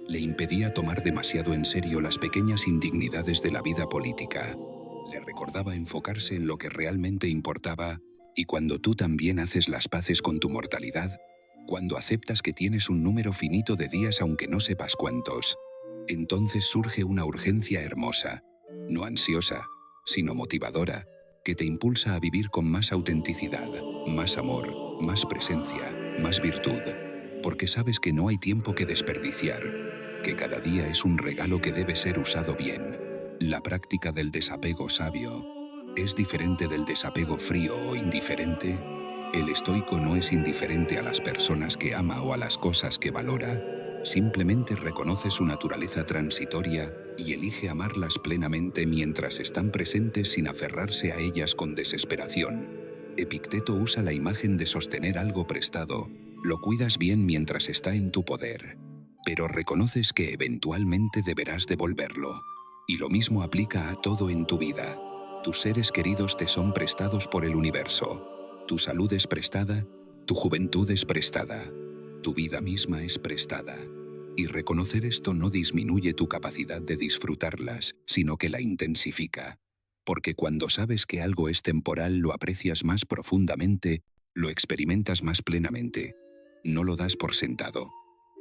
Le impedía tomar demasiado en serio las pequeñas indignidades de la vida política. Le recordaba enfocarse en lo que realmente importaba, y cuando tú también haces las paces con tu mortalidad, cuando aceptas que tienes un número finito de días aunque no sepas cuántos, entonces surge una urgencia hermosa, no ansiosa, sino motivadora, que te impulsa a vivir con más autenticidad, más amor, más presencia, más virtud, porque sabes que no hay tiempo que desperdiciar, que cada día es un regalo que debe ser usado bien. La práctica del desapego sabio es diferente del desapego frío o indiferente. El estoico no es indiferente a las personas que ama o a las cosas que valora, simplemente reconoce su naturaleza transitoria y elige amarlas plenamente mientras están presentes sin aferrarse a ellas con desesperación. Epicteto usa la imagen de sostener algo prestado. Lo cuidas bien mientras está en tu poder, pero reconoces que eventualmente deberás devolverlo. Y lo mismo aplica a todo en tu vida. Tus seres queridos te son prestados por el universo. Tu salud es prestada, tu juventud es prestada, tu vida misma es prestada. Y reconocer esto no disminuye tu capacidad de disfrutarlas, sino que la intensifica. Porque cuando sabes que algo es temporal, lo aprecias más profundamente, lo experimentas más plenamente. No lo das por sentado.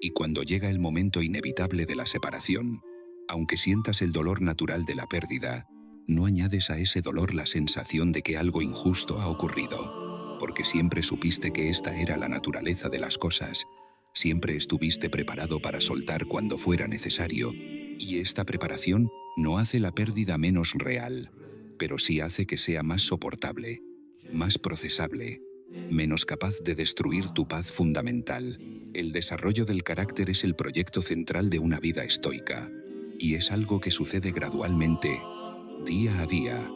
Y cuando llega el momento inevitable de la separación, aunque sientas el dolor natural de la pérdida, no añades a ese dolor la sensación de que algo injusto ha ocurrido, porque siempre supiste que esta era la naturaleza de las cosas, siempre estuviste preparado para soltar cuando fuera necesario, y esta preparación no hace la pérdida menos real, pero sí hace que sea más soportable, más procesable, menos capaz de destruir tu paz fundamental. El desarrollo del carácter es el proyecto central de una vida estoica, y es algo que sucede gradualmente, día a día,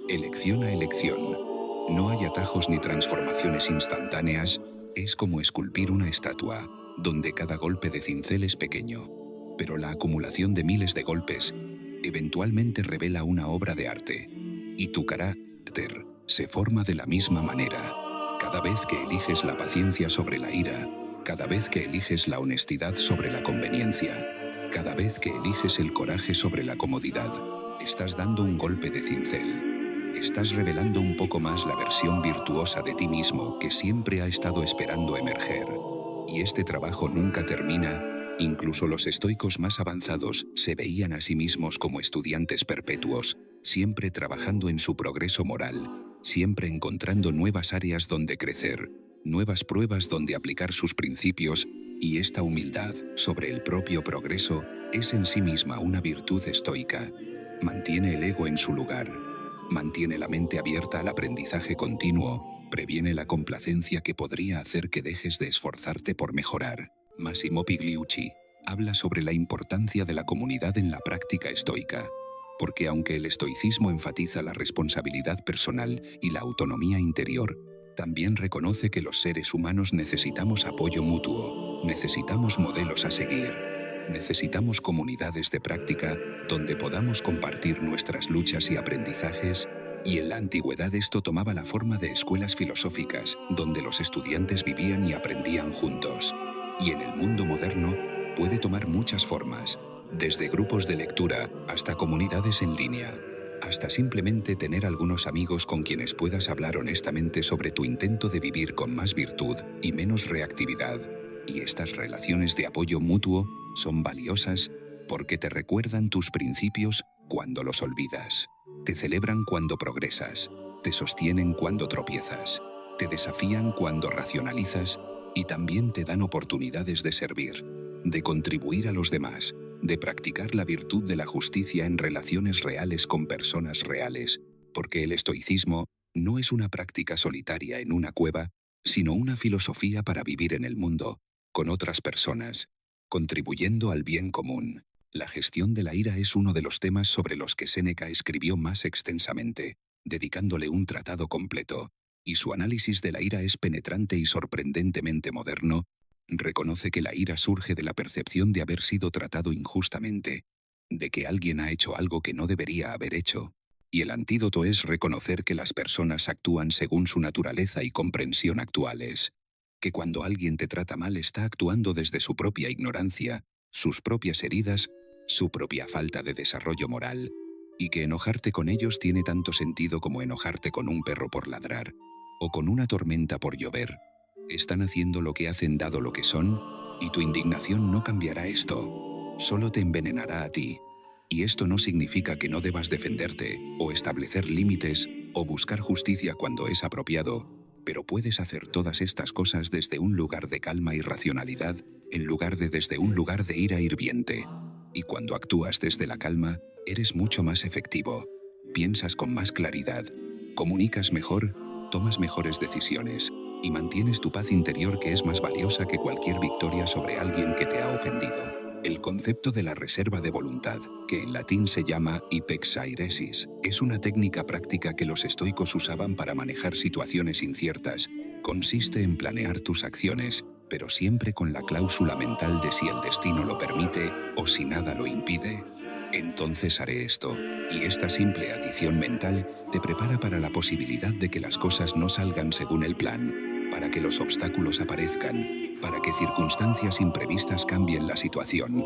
elección a elección. No hay atajos ni transformaciones instantáneas, es como esculpir una estatua, donde cada golpe de cincel es pequeño, pero la acumulación de miles de golpes eventualmente revela una obra de arte, y tu carácter se forma de la misma manera. Cada vez que eliges la paciencia sobre la ira, cada vez que eliges la honestidad sobre la conveniencia, cada vez que eliges el coraje sobre la comodidad, estás dando un golpe de cincel. Estás revelando un poco más la versión virtuosa de ti mismo que siempre ha estado esperando emerger. Y este trabajo nunca termina. Incluso los estoicos más avanzados se veían a sí mismos como estudiantes perpetuos, siempre trabajando en su progreso moral, siempre encontrando nuevas áreas donde crecer, nuevas pruebas donde aplicar sus principios, y esta humildad sobre el propio progreso es en sí misma una virtud estoica. Mantiene el ego en su lugar, mantiene la mente abierta al aprendizaje continuo, previene la complacencia que podría hacer que dejes de esforzarte por mejorar. Massimo Pigliucci habla sobre la importancia de la comunidad en la práctica estoica, porque aunque el estoicismo enfatiza la responsabilidad personal y la autonomía interior, también reconoce que los seres humanos necesitamos apoyo mutuo, necesitamos modelos a seguir, necesitamos comunidades de práctica donde podamos compartir nuestras luchas y aprendizajes, y en la antigüedad esto tomaba la forma de escuelas filosóficas, donde los estudiantes vivían y aprendían juntos. Y en el mundo moderno puede tomar muchas formas, desde grupos de lectura hasta comunidades en línea, hasta simplemente tener algunos amigos con quienes puedas hablar honestamente sobre tu intento de vivir con más virtud y menos reactividad. Y estas relaciones de apoyo mutuo son valiosas porque te recuerdan tus principios cuando los olvidas. Te celebran cuando progresas, te sostienen cuando tropiezas, te desafían cuando racionalizas y también te dan oportunidades de servir, de contribuir a los demás, de practicar la virtud de la justicia en relaciones reales con personas reales, porque el estoicismo no es una práctica solitaria en una cueva, sino una filosofía para vivir en el mundo, con otras personas, contribuyendo al bien común. La gestión de la ira es uno de los temas sobre los que Séneca escribió más extensamente, dedicándole un tratado completo, y su análisis de la ira es penetrante y sorprendentemente moderno. Reconoce que la ira surge de la percepción de haber sido tratado injustamente, de que alguien ha hecho algo que no debería haber hecho, y el antídoto es reconocer que las personas actúan según su naturaleza y comprensión actuales, que cuando alguien te trata mal está actuando desde su propia ignorancia, sus propias heridas, su propia falta de desarrollo moral, y que enojarte con ellos tiene tanto sentido como enojarte con un perro por ladrar, o con una tormenta por llover. Están haciendo lo que hacen dado lo que son, y tu indignación no cambiará esto, solo te envenenará a ti. Y esto no significa que no debas defenderte, o establecer límites, o buscar justicia cuando es apropiado, pero puedes hacer todas estas cosas desde un lugar de calma y racionalidad, en lugar de desde un lugar de ira hirviente. Y cuando actúas desde la calma, eres mucho más efectivo, piensas con más claridad, comunicas mejor, tomas mejores decisiones, y mantienes tu paz interior, que es más valiosa que cualquier victoria sobre alguien que te ha ofendido. El concepto de la reserva de voluntad, que en latín se llama hypexairesis, es una técnica práctica que los estoicos usaban para manejar situaciones inciertas. Consiste en planear tus acciones, pero siempre con la cláusula mental de si el destino lo permite o si nada lo impide, entonces haré esto. Y esta simple adición mental te prepara para la posibilidad de que las cosas no salgan según el plan, para que los obstáculos aparezcan, para que circunstancias imprevistas cambien la situación.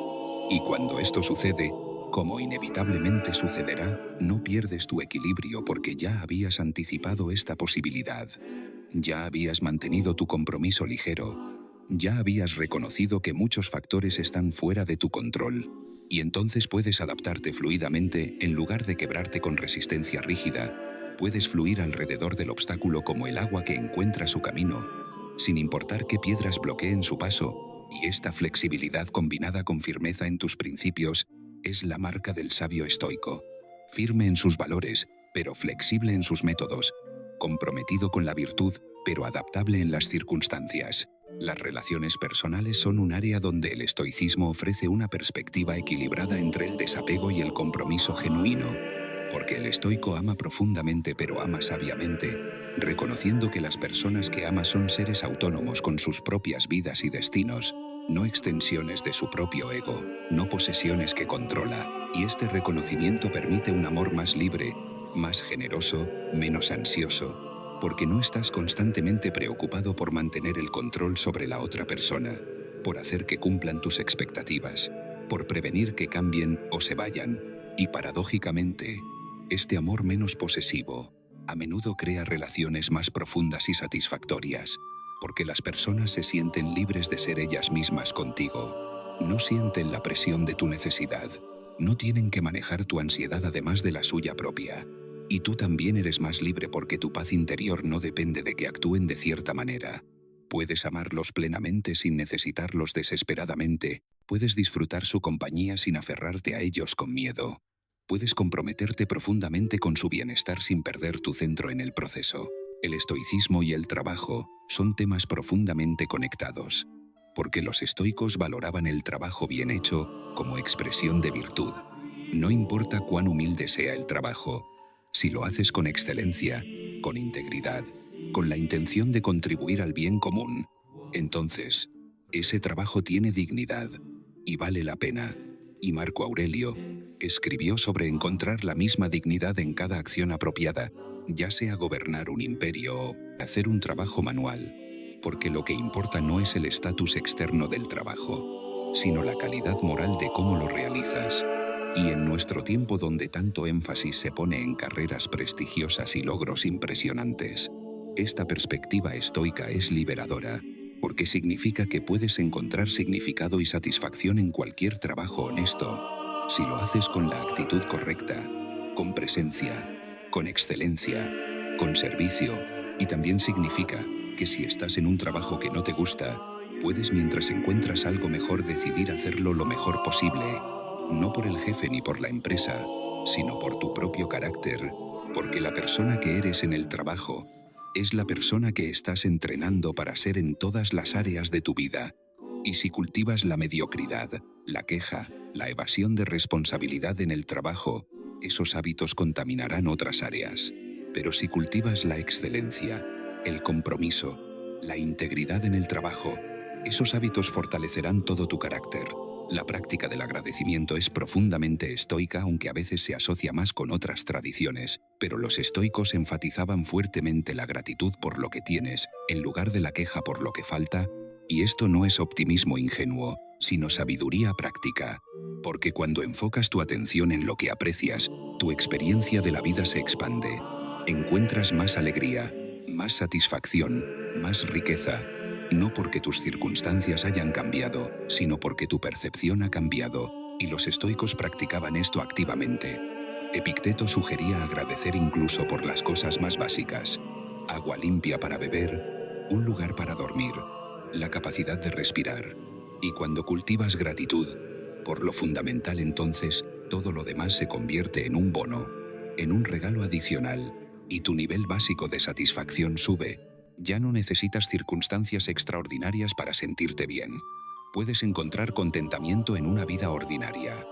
Y cuando esto sucede, como inevitablemente sucederá, no pierdes tu equilibrio porque ya habías anticipado esta posibilidad. Ya habías mantenido tu compromiso ligero. Ya habías reconocido que muchos factores están fuera de tu control. Y entonces puedes adaptarte fluidamente en lugar de quebrarte con resistencia rígida. Puedes fluir alrededor del obstáculo como el agua que encuentra su camino, sin importar qué piedras bloqueen su paso, y esta flexibilidad combinada con firmeza en tus principios es la marca del sabio estoico. Firme en sus valores, pero flexible en sus métodos. Comprometido con la virtud, pero adaptable en las circunstancias. Las relaciones personales son un área donde el estoicismo ofrece una perspectiva equilibrada entre el desapego y el compromiso genuino, porque el estoico ama profundamente pero ama sabiamente, reconociendo que las personas que ama son seres autónomos con sus propias vidas y destinos, no extensiones de su propio ego, no posesiones que controla, y este reconocimiento permite un amor más libre, más generoso, menos ansioso, porque no estás constantemente preocupado por mantener el control sobre la otra persona, por hacer que cumplan tus expectativas, por prevenir que cambien o se vayan, y paradójicamente, este amor menos posesivo a menudo crea relaciones más profundas y satisfactorias, porque las personas se sienten libres de ser ellas mismas contigo. No sienten la presión de tu necesidad, no tienen que manejar tu ansiedad además de la suya propia. Y tú también eres más libre porque tu paz interior no depende de que actúen de cierta manera. Puedes amarlos plenamente sin necesitarlos desesperadamente, puedes disfrutar su compañía sin aferrarte a ellos con miedo. Puedes comprometerte profundamente con su bienestar sin perder tu centro en el proceso. El estoicismo y el trabajo son temas profundamente conectados, porque los estoicos valoraban el trabajo bien hecho como expresión de virtud. No importa cuán humilde sea el trabajo, si lo haces con excelencia, con integridad, con la intención de contribuir al bien común, entonces, ese trabajo tiene dignidad y vale la pena. Y Marco Aurelio escribió sobre encontrar la misma dignidad en cada acción apropiada, ya sea gobernar un imperio o hacer un trabajo manual, porque lo que importa no es el estatus externo del trabajo, sino la calidad moral de cómo lo realizas. Y en nuestro tiempo donde tanto énfasis se pone en carreras prestigiosas y logros impresionantes, esta perspectiva estoica es liberadora, porque significa que puedes encontrar significado y satisfacción en cualquier trabajo honesto, si lo haces con la actitud correcta, con presencia, con excelencia, con servicio, y también significa que si estás en un trabajo que no te gusta, puedes mientras encuentras algo mejor decidir hacerlo lo mejor posible, no por el jefe ni por la empresa, sino por tu propio carácter, porque la persona que eres en el trabajo es la persona que estás entrenando para ser en todas las áreas de tu vida. Y si cultivas la mediocridad, la queja, la evasión de responsabilidad en el trabajo, esos hábitos contaminarán otras áreas. Pero si cultivas la excelencia, el compromiso, la integridad en el trabajo, esos hábitos fortalecerán todo tu carácter. La práctica del agradecimiento es profundamente estoica, aunque a veces se asocia más con otras tradiciones, pero los estoicos enfatizaban fuertemente la gratitud por lo que tienes, en lugar de la queja por lo que falta, y esto no es optimismo ingenuo, sino sabiduría práctica, porque cuando enfocas tu atención en lo que aprecias, tu experiencia de la vida se expande. Encuentras más alegría, más satisfacción, más riqueza, no porque tus circunstancias hayan cambiado, sino porque tu percepción ha cambiado, y los estoicos practicaban esto activamente. Epicteto sugería agradecer incluso por las cosas más básicas: agua limpia para beber, un lugar para dormir, la capacidad de respirar. Y cuando cultivas gratitud por lo fundamental, entonces todo lo demás se convierte en un bono, en un regalo adicional, y tu nivel básico de satisfacción sube. Ya no necesitas circunstancias extraordinarias para sentirte bien. Puedes encontrar contentamiento en una vida ordinaria.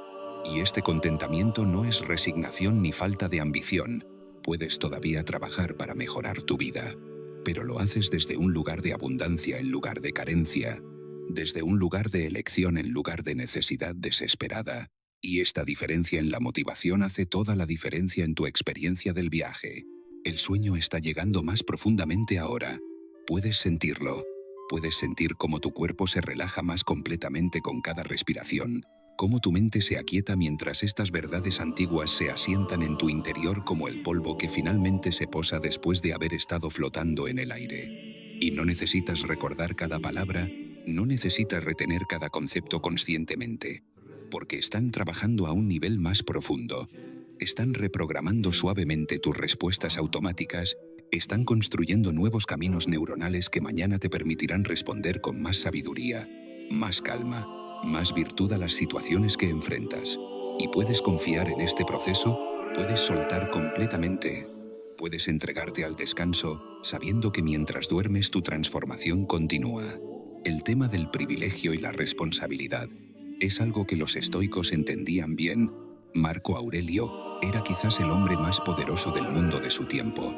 Y este contentamiento no es resignación ni falta de ambición. Puedes todavía trabajar para mejorar tu vida, pero lo haces desde un lugar de abundancia en lugar de carencia, desde un lugar de elección en lugar de necesidad desesperada. Y esta diferencia en la motivación hace toda la diferencia en tu experiencia del viaje. El sueño está llegando más profundamente ahora. Puedes sentirlo. Puedes sentir cómo tu cuerpo se relaja más completamente con cada respiración, cómo tu mente se aquieta mientras estas verdades antiguas se asientan en tu interior como el polvo que finalmente se posa después de haber estado flotando en el aire. Y no necesitas recordar cada palabra, no necesitas retener cada concepto conscientemente, porque están trabajando a un nivel más profundo. Están reprogramando suavemente tus respuestas automáticas, están construyendo nuevos caminos neuronales que mañana te permitirán responder con más sabiduría, más calma, más virtud a las situaciones que enfrentas. Y puedes confiar en este proceso, puedes soltar completamente, puedes entregarte al descanso, sabiendo que mientras duermes tu transformación continúa. El tema del privilegio y la responsabilidad es algo que los estoicos entendían bien. Marco Aurelio era quizás el hombre más poderoso del mundo de su tiempo,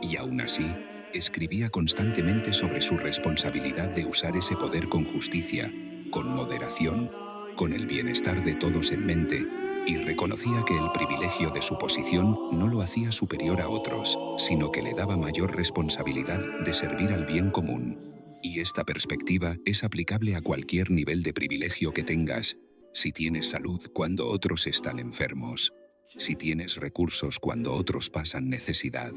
y aún así, escribía constantemente sobre su responsabilidad de usar ese poder con justicia, con moderación, con el bienestar de todos en mente, y reconocía que el privilegio de su posición no lo hacía superior a otros, sino que le daba mayor responsabilidad de servir al bien común. Y esta perspectiva es aplicable a cualquier nivel de privilegio que tengas. Si tienes salud cuando otros están enfermos, si tienes recursos cuando otros pasan necesidad,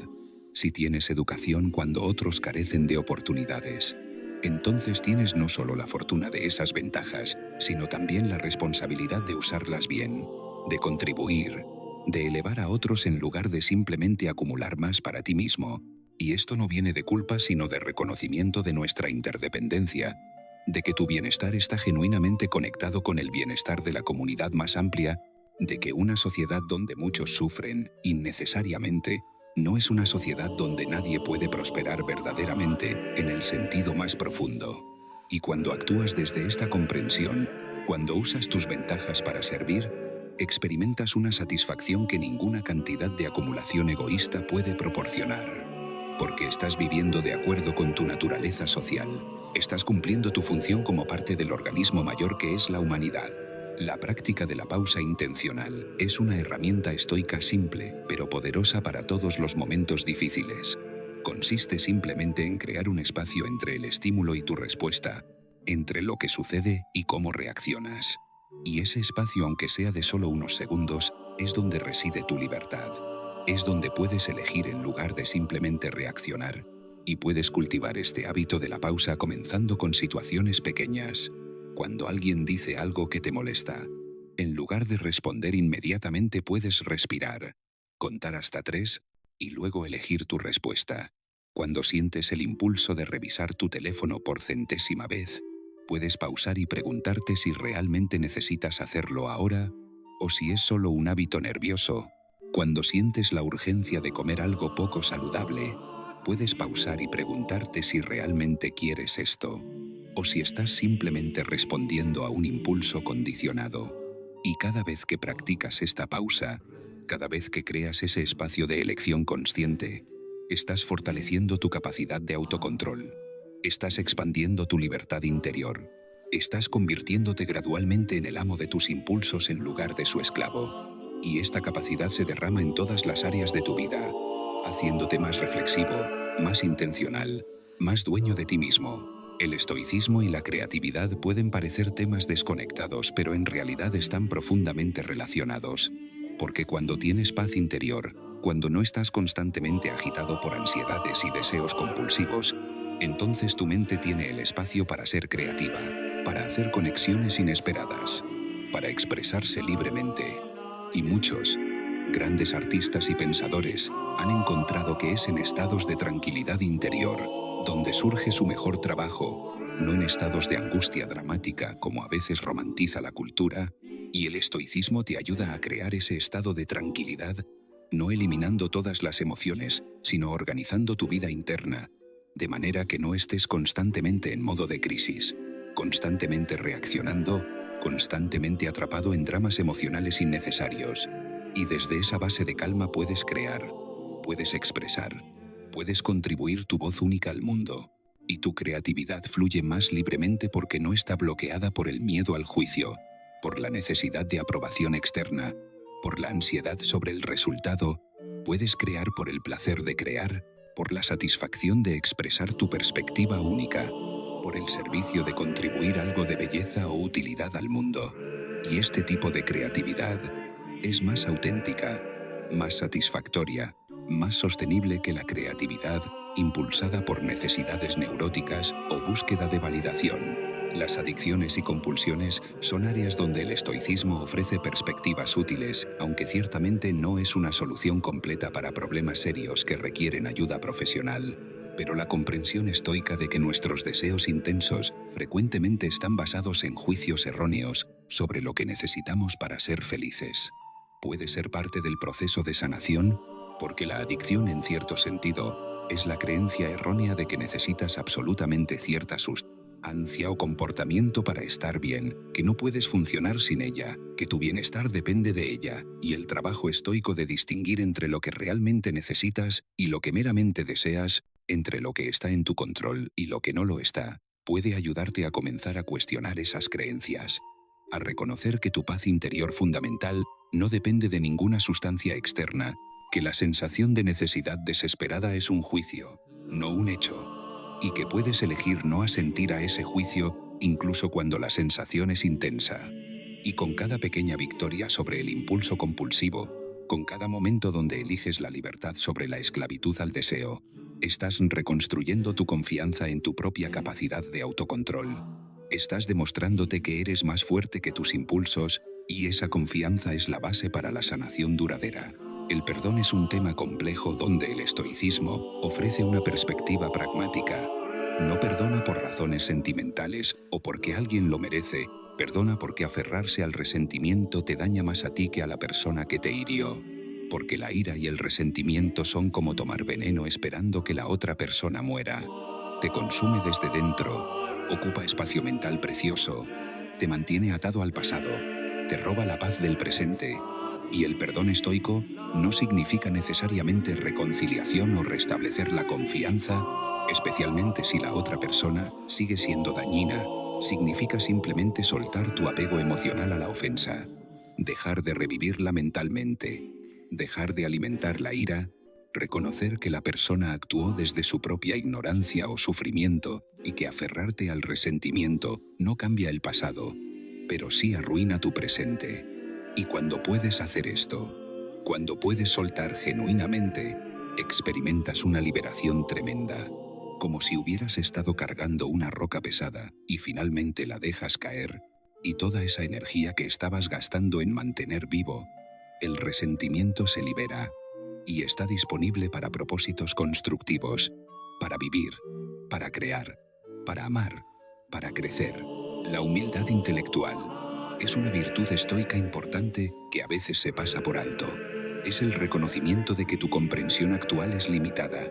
si tienes educación cuando otros carecen de oportunidades, entonces tienes no solo la fortuna de esas ventajas, sino también la responsabilidad de usarlas bien, de contribuir, de elevar a otros en lugar de simplemente acumular más para ti mismo. Y esto no viene de culpa, sino de reconocimiento de nuestra interdependencia, de que tu bienestar está genuinamente conectado con el bienestar de la comunidad más amplia, de que una sociedad donde muchos sufren innecesariamente no es una sociedad donde nadie puede prosperar verdaderamente en el sentido más profundo. Y cuando actúas desde esta comprensión, cuando usas tus ventajas para servir, experimentas una satisfacción que ninguna cantidad de acumulación egoísta puede proporcionar. Porque estás viviendo de acuerdo con tu naturaleza social, estás cumpliendo tu función como parte del organismo mayor que es la humanidad. La práctica de la pausa intencional es una herramienta estoica simple, pero poderosa para todos los momentos difíciles. Consiste simplemente en crear un espacio entre el estímulo y tu respuesta, entre lo que sucede y cómo reaccionas. Y ese espacio, aunque sea de solo unos segundos, es donde reside tu libertad. Es donde puedes elegir en lugar de simplemente reaccionar. Y puedes cultivar este hábito de la pausa comenzando con situaciones pequeñas. Cuando alguien dice algo que te molesta, en lugar de responder inmediatamente puedes respirar, contar hasta 3 y luego elegir tu respuesta. Cuando sientes el impulso de revisar tu teléfono por centésima vez, puedes pausar y preguntarte si realmente necesitas hacerlo ahora o si es solo un hábito nervioso. Cuando sientes la urgencia de comer algo poco saludable, puedes pausar y preguntarte si realmente quieres esto o si estás simplemente respondiendo a un impulso condicionado. Y cada vez que practicas esta pausa, cada vez que creas ese espacio de elección consciente, estás fortaleciendo tu capacidad de autocontrol. Estás expandiendo tu libertad interior. Estás convirtiéndote gradualmente en el amo de tus impulsos en lugar de su esclavo. Y esta capacidad se derrama en todas las áreas de tu vida, haciéndote más reflexivo, más intencional, más dueño de ti mismo. El estoicismo y la creatividad pueden parecer temas desconectados, pero en realidad están profundamente relacionados. Porque cuando tienes paz interior, cuando no estás constantemente agitado por ansiedades y deseos compulsivos, entonces tu mente tiene el espacio para ser creativa, para hacer conexiones inesperadas, para expresarse libremente. Y muchos, grandes artistas y pensadores, han encontrado que es en estados de tranquilidad interior donde surge su mejor trabajo, no en estados de angustia dramática como a veces romantiza la cultura, y el estoicismo te ayuda a crear ese estado de tranquilidad, no eliminando todas las emociones, sino organizando tu vida interna, de manera que no estés constantemente en modo de crisis, constantemente reaccionando, constantemente atrapado en dramas emocionales innecesarios. Y desde esa base de calma puedes crear, puedes expresar, puedes contribuir tu voz única al mundo, y tu creatividad fluye más libremente porque no está bloqueada por el miedo al juicio, por la necesidad de aprobación externa, por la ansiedad sobre el resultado. Puedes crear por el placer de crear, por la satisfacción de expresar tu perspectiva única, por el servicio de contribuir algo de belleza o utilidad al mundo. Y este tipo de creatividad es más auténtica, más satisfactoria, más sostenible que la creatividad impulsada por necesidades neuróticas o búsqueda de validación. Las adicciones y compulsiones son áreas donde el estoicismo ofrece perspectivas útiles, aunque ciertamente no es una solución completa para problemas serios que requieren ayuda profesional. Pero la comprensión estoica de que nuestros deseos intensos frecuentemente están basados en juicios erróneos sobre lo que necesitamos para ser felices puede ser parte del proceso de sanación, porque la adicción en cierto sentido es la creencia errónea de que necesitas absolutamente cierta sustancia o comportamiento para estar bien, que no puedes funcionar sin ella, que tu bienestar depende de ella, y el trabajo estoico de distinguir entre lo que realmente necesitas y lo que meramente deseas, entre lo que está en tu control y lo que no lo está, puede ayudarte a comenzar a cuestionar esas creencias, a reconocer que tu paz interior fundamental no depende de ninguna sustancia externa, que la sensación de necesidad desesperada es un juicio, no un hecho, y que puedes elegir no asentir a ese juicio incluso cuando la sensación es intensa. Y con cada pequeña victoria sobre el impulso compulsivo, con cada momento donde eliges la libertad sobre la esclavitud al deseo, estás reconstruyendo tu confianza en tu propia capacidad de autocontrol. Estás demostrándote que eres más fuerte que tus impulsos, y esa confianza es la base para la sanación duradera. El perdón es un tema complejo donde el estoicismo ofrece una perspectiva pragmática. No perdona por razones sentimentales o porque alguien lo merece, perdona porque aferrarse al resentimiento te daña más a ti que a la persona que te hirió. Porque la ira y el resentimiento son como tomar veneno esperando que la otra persona muera. Te consume desde dentro, ocupa espacio mental precioso, te mantiene atado al pasado, te roba la paz del presente. Y el perdón estoico no significa necesariamente reconciliación o restablecer la confianza, especialmente si la otra persona sigue siendo dañina. Significa simplemente soltar tu apego emocional a la ofensa, dejar de revivirla mentalmente, dejar de alimentar la ira, reconocer que la persona actuó desde su propia ignorancia o sufrimiento y que aferrarte al resentimiento no cambia el pasado, pero sí arruina tu presente. Y cuando puedes hacer esto, cuando puedes soltar genuinamente, experimentas una liberación tremenda. como si hubieras estado cargando una roca pesada y finalmente la dejas caer, y toda esa energía que estabas gastando en mantener vivo, el resentimiento se libera y está disponible para propósitos constructivos, para vivir, para crear, para amar, para crecer. La humildad intelectual es una virtud estoica importante que a veces se pasa por alto. Es el reconocimiento de que tu comprensión actual es limitada,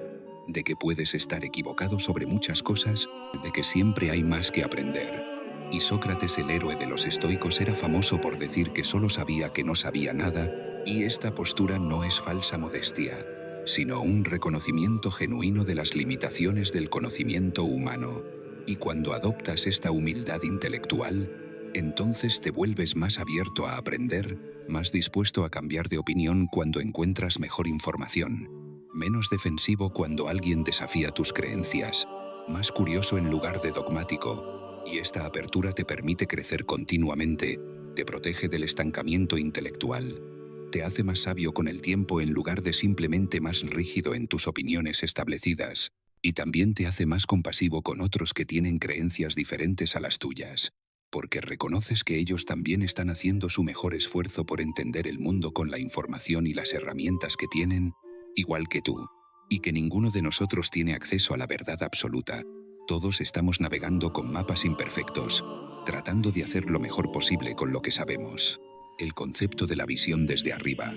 de que puedes estar equivocado sobre muchas cosas, de que siempre hay más que aprender. Y Sócrates, el héroe de los estoicos, era famoso por decir que solo sabía que no sabía nada, y esta postura no es falsa modestia, sino un reconocimiento genuino de las limitaciones del conocimiento humano. Y cuando adoptas esta humildad intelectual, entonces te vuelves más abierto a aprender, más dispuesto a cambiar de opinión cuando encuentras mejor información, menos defensivo cuando alguien desafía tus creencias, más curioso en lugar de dogmático, y esta apertura te permite crecer continuamente, te protege del estancamiento intelectual, te hace más sabio con el tiempo en lugar de simplemente más rígido en tus opiniones establecidas, y también te hace más compasivo con otros que tienen creencias diferentes a las tuyas, porque reconoces que ellos también están haciendo su mejor esfuerzo por entender el mundo con la información y las herramientas que tienen, igual que tú, y que ninguno de nosotros tiene acceso a la verdad absoluta. Todos estamos navegando con mapas imperfectos, tratando de hacer lo mejor posible con lo que sabemos. El concepto de la visión desde arriba,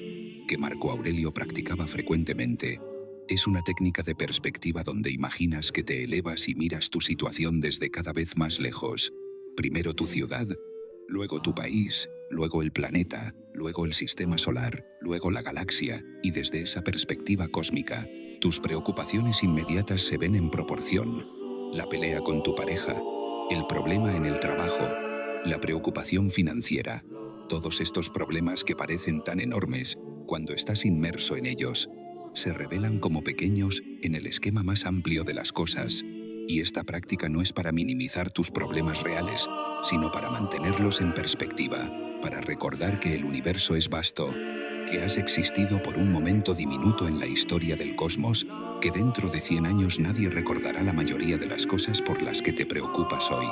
que Marco Aurelio practicaba frecuentemente, es una técnica de perspectiva donde imaginas que te elevas y miras tu situación desde cada vez más lejos. Primero tu ciudad, luego tu país, luego el planeta, luego el sistema solar, luego la galaxia, y desde esa perspectiva cósmica, tus preocupaciones inmediatas se ven en proporción. La pelea con tu pareja, el problema en el trabajo, la preocupación financiera. Todos estos problemas que parecen tan enormes cuando estás inmerso en ellos, se revelan como pequeños en el esquema más amplio de las cosas, y esta práctica no es para minimizar tus problemas reales, sino para mantenerlos en perspectiva, para recordar que el universo es vasto, que has existido por un momento diminuto en la historia del cosmos, que dentro de 100 años nadie recordará la mayoría de las cosas por las que te preocupas hoy.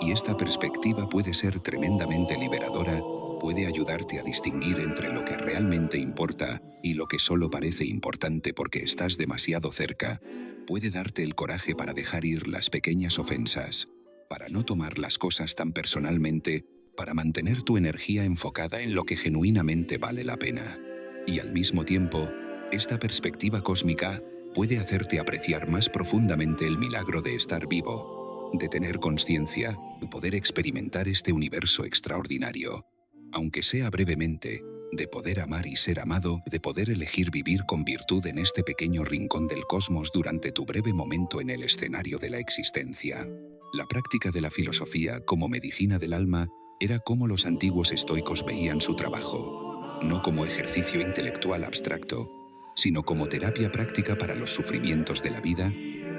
Y esta perspectiva puede ser tremendamente liberadora, puede ayudarte a distinguir entre lo que realmente importa y lo que solo parece importante porque estás demasiado cerca. Puede darte el coraje para dejar ir las pequeñas ofensas, para no tomar las cosas tan personalmente, para mantener tu energía enfocada en lo que genuinamente vale la pena. Y al mismo tiempo, esta perspectiva cósmica puede hacerte apreciar más profundamente el milagro de estar vivo, de tener conciencia, de poder experimentar este universo extraordinario, aunque sea brevemente, de poder amar y ser amado, de poder elegir vivir con virtud en este pequeño rincón del cosmos durante tu breve momento en el escenario de la existencia. La práctica de la filosofía como medicina del alma era como los antiguos estoicos veían su trabajo, no como ejercicio intelectual abstracto, sino como terapia práctica para los sufrimientos de la vida,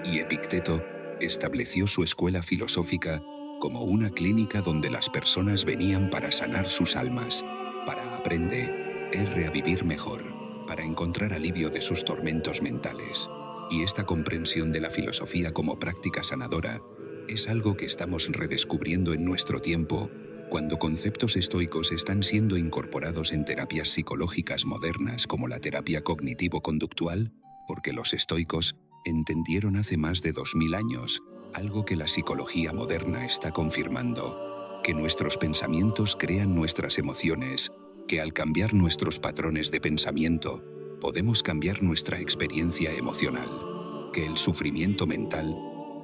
y Epicteto estableció su escuela filosófica como una clínica donde las personas venían para sanar sus almas, para aprender a vivir mejor, para encontrar alivio de sus tormentos mentales. Y esta comprensión de la filosofía como práctica sanadora es algo que estamos redescubriendo en nuestro tiempo, cuando conceptos estoicos están siendo incorporados en terapias psicológicas modernas como la terapia cognitivo-conductual, porque los estoicos entendieron hace más de 2000 años algo que la psicología moderna está confirmando, que nuestros pensamientos crean nuestras emociones, que al cambiar nuestros patrones de pensamiento, podemos cambiar nuestra experiencia emocional, que el sufrimiento mental,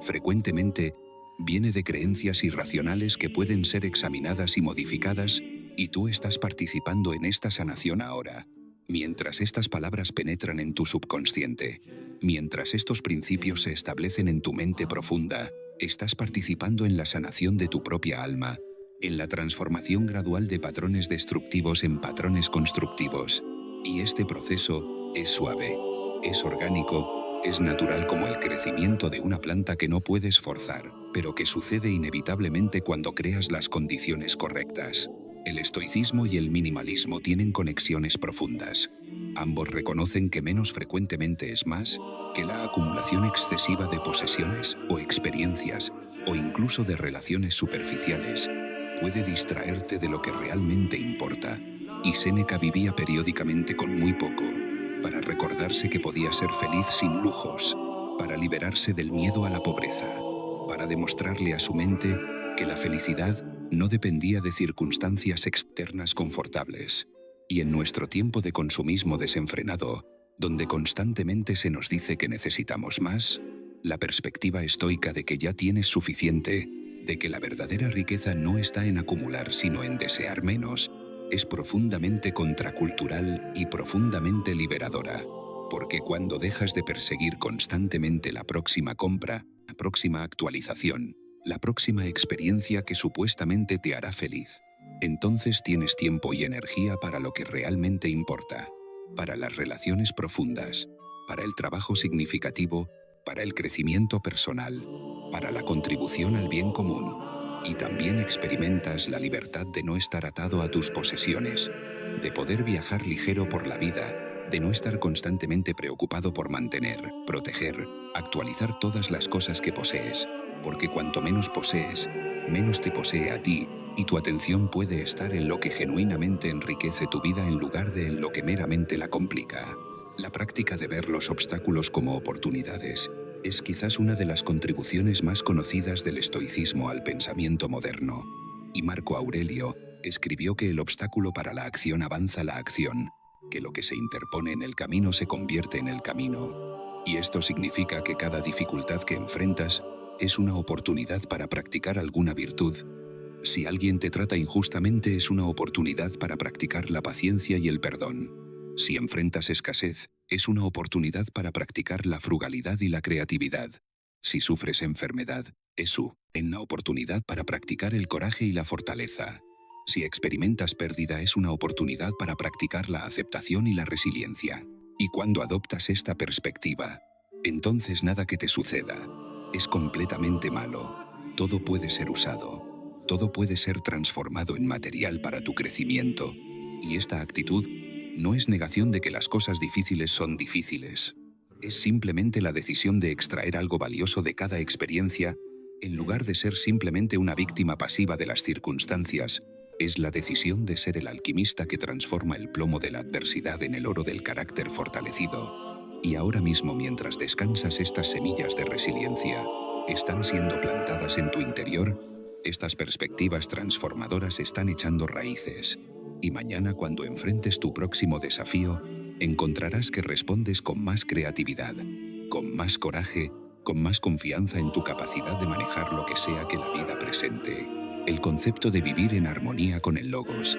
frecuentemente, viene de creencias irracionales que pueden ser examinadas y modificadas, y tú estás participando en esta sanación ahora, mientras estas palabras penetran en tu subconsciente. Mientras estos principios se establecen en tu mente profunda, estás participando en la sanación de tu propia alma, en la transformación gradual de patrones destructivos en patrones constructivos. Y este proceso es suave, es orgánico, es natural como el crecimiento de una planta que no puedes forzar, pero que sucede inevitablemente cuando creas las condiciones correctas. El estoicismo y el minimalismo tienen conexiones profundas. Ambos reconocen que menos frecuentemente es más, que la acumulación excesiva de posesiones o experiencias, o incluso de relaciones superficiales, puede distraerte de lo que realmente importa. Y Séneca vivía periódicamente con muy poco, para recordarse que podía ser feliz sin lujos, para liberarse del miedo a la pobreza, para demostrarle a su mente que la felicidad no dependía de circunstancias externas confortables. Y en nuestro tiempo de consumismo desenfrenado, donde constantemente se nos dice que necesitamos más, la perspectiva estoica de que ya tienes suficiente, de que la verdadera riqueza no está en acumular sino en desear menos, es profundamente contracultural y profundamente liberadora. Porque cuando dejas de perseguir constantemente la próxima compra, la próxima actualización, la próxima experiencia que supuestamente te hará feliz, entonces tienes tiempo y energía para lo que realmente importa, para las relaciones profundas, para el trabajo significativo, para el crecimiento personal, para la contribución al bien común. Y también experimentas la libertad de no estar atado a tus posesiones, de poder viajar ligero por la vida, de no estar constantemente preocupado por mantener, proteger, actualizar todas las cosas que posees, porque cuanto menos posees, menos te posee a ti, y tu atención puede estar en lo que genuinamente enriquece tu vida en lugar de en lo que meramente la complica. La práctica de ver los obstáculos como oportunidades es quizás una de las contribuciones más conocidas del estoicismo al pensamiento moderno. Y Marco Aurelio escribió que el obstáculo para la acción avanza la acción, que lo que se interpone en el camino se convierte en el camino. Y esto significa que cada dificultad que enfrentas es una oportunidad para practicar alguna virtud. Si alguien te trata injustamente, es una oportunidad para practicar la paciencia y el perdón. Si enfrentas escasez, es una oportunidad para practicar la frugalidad y la creatividad. Si sufres enfermedad, es una oportunidad para practicar el coraje y la fortaleza. Si experimentas pérdida, es una oportunidad para practicar la aceptación y la resiliencia. Y cuando adoptas esta perspectiva, entonces nada que te suceda es completamente malo. Todo puede ser usado. Todo puede ser transformado en material para tu crecimiento. Y esta actitud no es negación de que las cosas difíciles son difíciles. Es simplemente la decisión de extraer algo valioso de cada experiencia, en lugar de ser simplemente una víctima pasiva de las circunstancias. Es la decisión de ser el alquimista que transforma el plomo de la adversidad en el oro del carácter fortalecido. Y ahora mismo, mientras descansas, estas semillas de resiliencia están siendo plantadas en tu interior. Estas perspectivas transformadoras están echando raíces. Y mañana, cuando enfrentes tu próximo desafío, encontrarás que respondes con más creatividad, con más coraje, con más confianza en tu capacidad de manejar lo que sea que la vida presente. El concepto de vivir en armonía con el logos,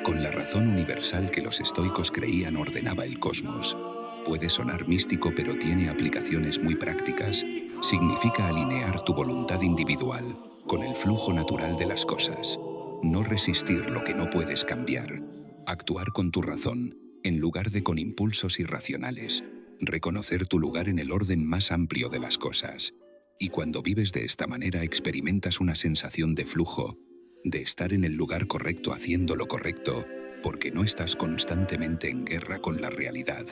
con la razón universal que los estoicos creían ordenaba el cosmos, puede sonar místico, pero tiene aplicaciones muy prácticas. Significa alinear tu voluntad individual con el flujo natural de las cosas. No resistir lo que no puedes cambiar. Actuar con tu razón, en lugar de con impulsos irracionales. Reconocer tu lugar en el orden más amplio de las cosas. Y cuando vives de esta manera, experimentas una sensación de flujo, de estar en el lugar correcto haciendo lo correcto, porque no estás constantemente en guerra con la realidad.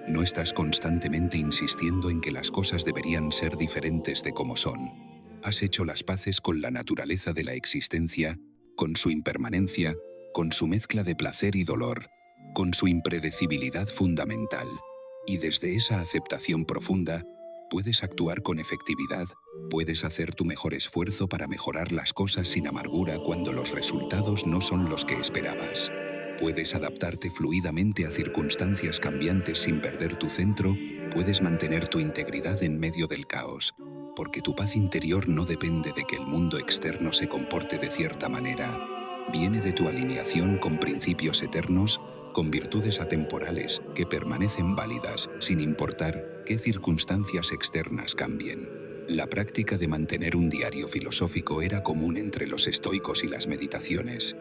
No estás constantemente insistiendo en que las cosas deberían ser diferentes de como son. Has hecho las paces con la naturaleza de la existencia, con su impermanencia, con su mezcla de placer y dolor, con su impredecibilidad fundamental. Y desde esa aceptación profunda, puedes actuar con efectividad, puedes hacer tu mejor esfuerzo para mejorar las cosas sin amargura cuando los resultados no son los que esperabas. Puedes adaptarte fluidamente a circunstancias cambiantes sin perder tu centro, puedes mantener tu integridad en medio del caos, porque tu paz interior no depende de que el mundo externo se comporte de cierta manera. Viene de tu alineación con principios eternos, con virtudes atemporales que permanecen válidas sin importar qué circunstancias externas cambien. La práctica de mantener un diario filosófico era común entre los estoicos, y las meditaciones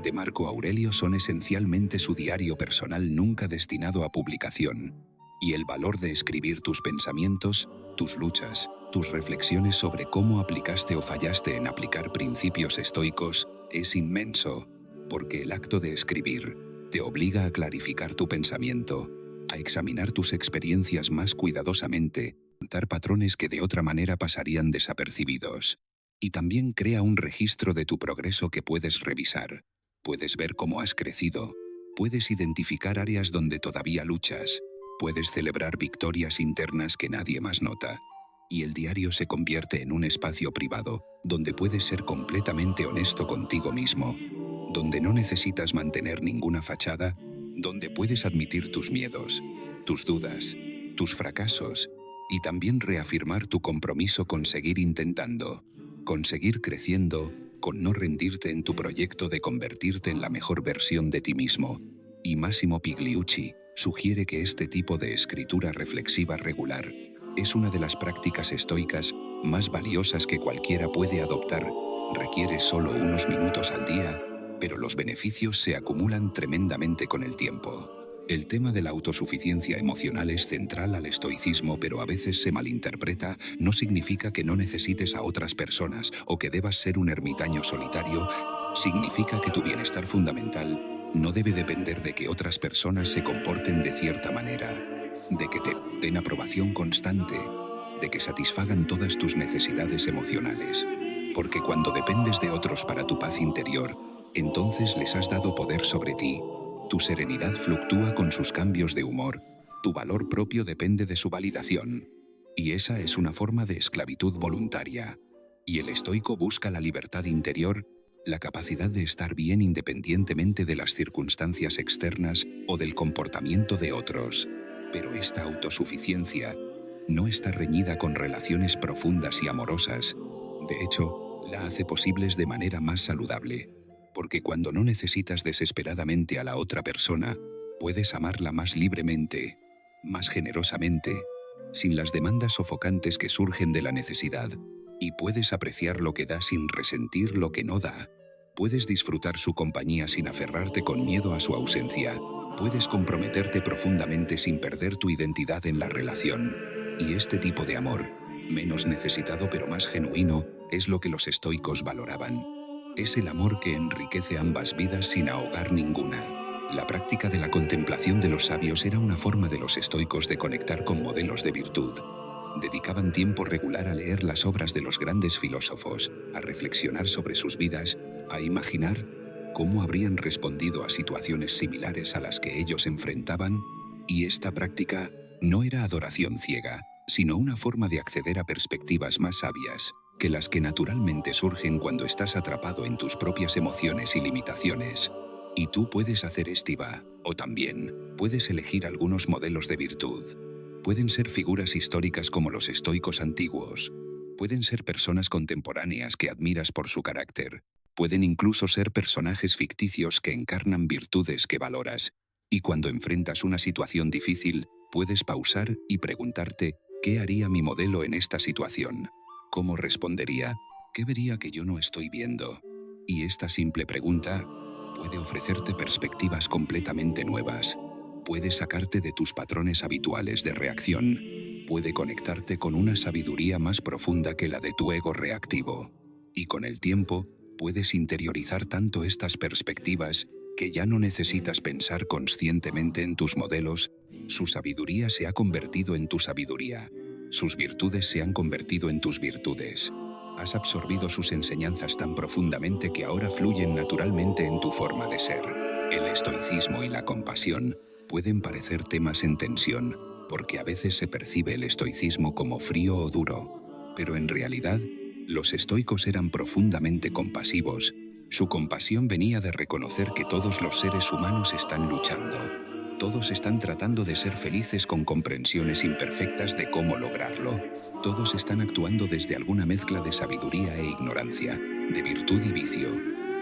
de Marco Aurelio son esencialmente su diario personal nunca destinado a publicación. Y el valor de escribir tus pensamientos, tus luchas, tus reflexiones sobre cómo aplicaste o fallaste en aplicar principios estoicos es inmenso. porque el acto de escribir te obliga a clarificar tu pensamiento, a examinar tus experiencias más cuidadosamente, dar patrones que de otra manera pasarían desapercibidos. Y también crea un registro de tu progreso que puedes revisar. Puedes ver cómo has crecido. Puedes identificar áreas donde todavía luchas. Puedes celebrar victorias internas que nadie más nota. Y el diario se convierte en un espacio privado, donde puedes ser completamente honesto contigo mismo, donde no necesitas mantener ninguna fachada, donde puedes admitir tus miedos, tus dudas, tus fracasos, y también reafirmar tu compromiso con seguir intentando, con seguir creciendo, con no rendirte en tu proyecto de convertirte en la mejor versión de ti mismo. Y Massimo Pigliucci sugiere que este tipo de escritura reflexiva regular es una de las prácticas estoicas más valiosas que cualquiera puede adoptar. Requiere solo unos minutos al día, pero los beneficios se acumulan tremendamente con el tiempo. El tema de la autosuficiencia emocional es central al estoicismo, pero a veces se malinterpreta. No significa que no necesites a otras personas o que debas ser un ermitaño solitario. Significa que tu bienestar fundamental no debe depender de que otras personas se comporten de cierta manera, de que te den aprobación constante, de que satisfagan todas tus necesidades emocionales. Porque cuando dependes de otros para tu paz interior, entonces les has dado poder sobre ti. Tu serenidad fluctúa con sus cambios de humor. Tu valor propio depende de su validación. Y esa es una forma de esclavitud voluntaria. Y el estoico busca la libertad interior, la capacidad de estar bien independientemente de las circunstancias externas o del comportamiento de otros. Pero esta autosuficiencia no está reñida con relaciones profundas y amorosas. De hecho, la hace posibles de manera más saludable. Porque cuando no necesitas desesperadamente a la otra persona, puedes amarla más libremente, más generosamente, sin las demandas sofocantes que surgen de la necesidad. Y puedes apreciar lo que da sin resentir lo que no da. Puedes disfrutar su compañía sin aferrarte con miedo a su ausencia. Puedes comprometerte profundamente sin perder tu identidad en la relación. Y este tipo de amor, menos necesitado pero más genuino, es lo que los estoicos valoraban. Es el amor que enriquece ambas vidas sin ahogar ninguna. La práctica de la contemplación de los sabios era una forma de los estoicos de conectar con modelos de virtud. Dedicaban tiempo regular a leer las obras de los grandes filósofos, a reflexionar sobre sus vidas, a imaginar cómo habrían respondido a situaciones similares a las que ellos enfrentaban, y esta práctica no era adoración ciega, sino una forma de acceder a perspectivas más sabias que las que naturalmente surgen cuando estás atrapado en tus propias emociones y limitaciones. Y tú puedes hacer estiva, o también puedes elegir algunos modelos de virtud. Pueden ser figuras históricas como los estoicos antiguos. Pueden ser personas contemporáneas que admiras por su carácter. Pueden incluso ser personajes ficticios que encarnan virtudes que valoras. Y cuando enfrentas una situación difícil, puedes pausar y preguntarte, ¿qué haría mi modelo en esta situación? ¿Cómo respondería? ¿Qué vería que yo no estoy viendo? Y esta simple pregunta puede ofrecerte perspectivas completamente nuevas. Puede sacarte de tus patrones habituales de reacción. Puede conectarte con una sabiduría más profunda que la de tu ego reactivo. Y con el tiempo, puedes interiorizar tanto estas perspectivas que ya no necesitas pensar conscientemente en tus modelos. Su sabiduría se ha convertido en tu sabiduría. Sus virtudes se han convertido en tus virtudes. Has absorbido sus enseñanzas tan profundamente que ahora fluyen naturalmente en tu forma de ser. El estoicismo y la compasión pueden parecer temas en tensión, porque a veces se percibe el estoicismo como frío o duro. Pero en realidad, los estoicos eran profundamente compasivos. Su compasión venía de reconocer que todos los seres humanos están luchando. Todos están tratando de ser felices con comprensiones imperfectas de cómo lograrlo. Todos están actuando desde alguna mezcla de sabiduría e ignorancia, de virtud y vicio.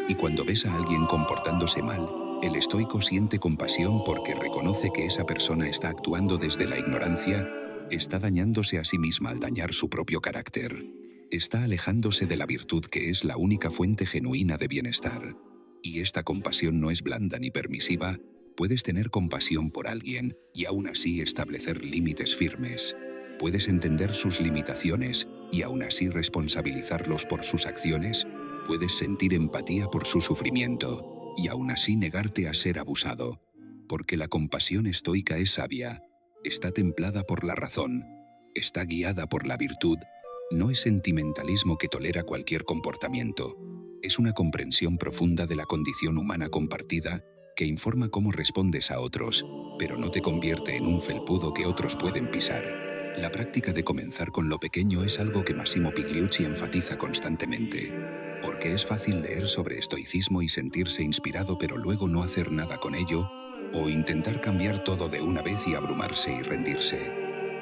Y cuando ves a alguien comportándose mal, el estoico siente compasión porque reconoce que esa persona está actuando desde la ignorancia, está dañándose a sí misma al dañar su propio carácter. Está alejándose de la virtud que es la única fuente genuina de bienestar. Y esta compasión no es blanda ni permisiva. Puedes tener compasión por alguien y aún así establecer límites firmes. Puedes entender sus limitaciones y aún así responsabilizarlos por sus acciones. Puedes sentir empatía por su sufrimiento y aún así negarte a ser abusado. Porque la compasión estoica es sabia, está templada por la razón, está guiada por la virtud, no es sentimentalismo que tolera cualquier comportamiento. Es una comprensión profunda de la condición humana compartida que informa cómo respondes a otros, pero no te convierte en un felpudo que otros pueden pisar. La práctica de comenzar con lo pequeño es algo que Massimo Pigliucci enfatiza constantemente. Porque es fácil leer sobre estoicismo y sentirse inspirado pero luego no hacer nada con ello, o intentar cambiar todo de una vez y abrumarse y rendirse.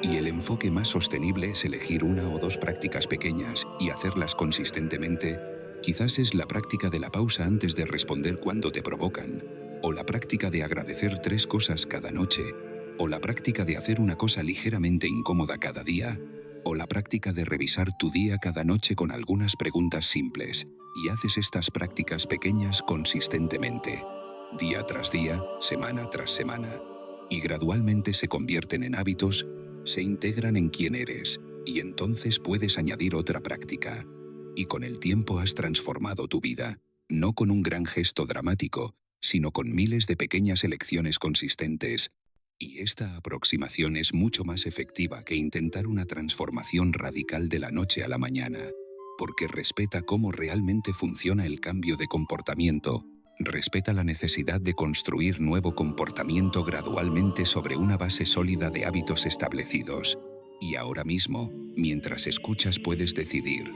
Y el enfoque más sostenible es elegir una o dos prácticas pequeñas y hacerlas consistentemente. Quizás es la práctica de la pausa antes de responder cuando te provocan, o la práctica de agradecer 3 cosas cada noche, o la práctica de hacer una cosa ligeramente incómoda cada día, o la práctica de revisar tu día cada noche con algunas preguntas simples, y haces estas prácticas pequeñas consistentemente, día tras día, semana tras semana, y gradualmente se convierten en hábitos, se integran en quién eres, y entonces puedes añadir otra práctica. Y con el tiempo has transformado tu vida, no con un gran gesto dramático, sino con miles de pequeñas elecciones consistentes. Y esta aproximación es mucho más efectiva que intentar una transformación radical de la noche a la mañana, porque respeta cómo realmente funciona el cambio de comportamiento, respeta la necesidad de construir nuevo comportamiento gradualmente sobre una base sólida de hábitos establecidos. Y ahora mismo, mientras escuchas, puedes decidir.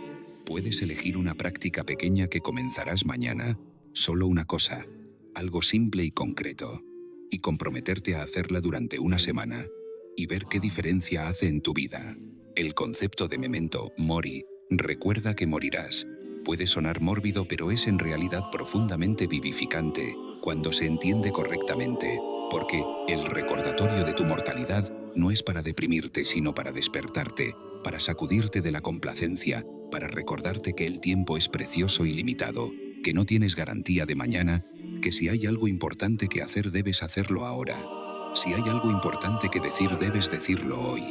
Puedes elegir una práctica pequeña que comenzarás mañana, solo una cosa, algo simple y concreto, y comprometerte a hacerla durante una semana, y ver qué diferencia hace en tu vida. El concepto de memento mori, recuerda que morirás, puede sonar mórbido, pero es en realidad profundamente vivificante cuando se entiende correctamente, porque el recordatorio de tu mortalidad no es para deprimirte, sino para despertarte, para sacudirte de la complacencia, para recordarte que el tiempo es precioso y limitado, que no tienes garantía de mañana, que si hay algo importante que hacer debes hacerlo ahora. Si hay algo importante que decir debes decirlo hoy.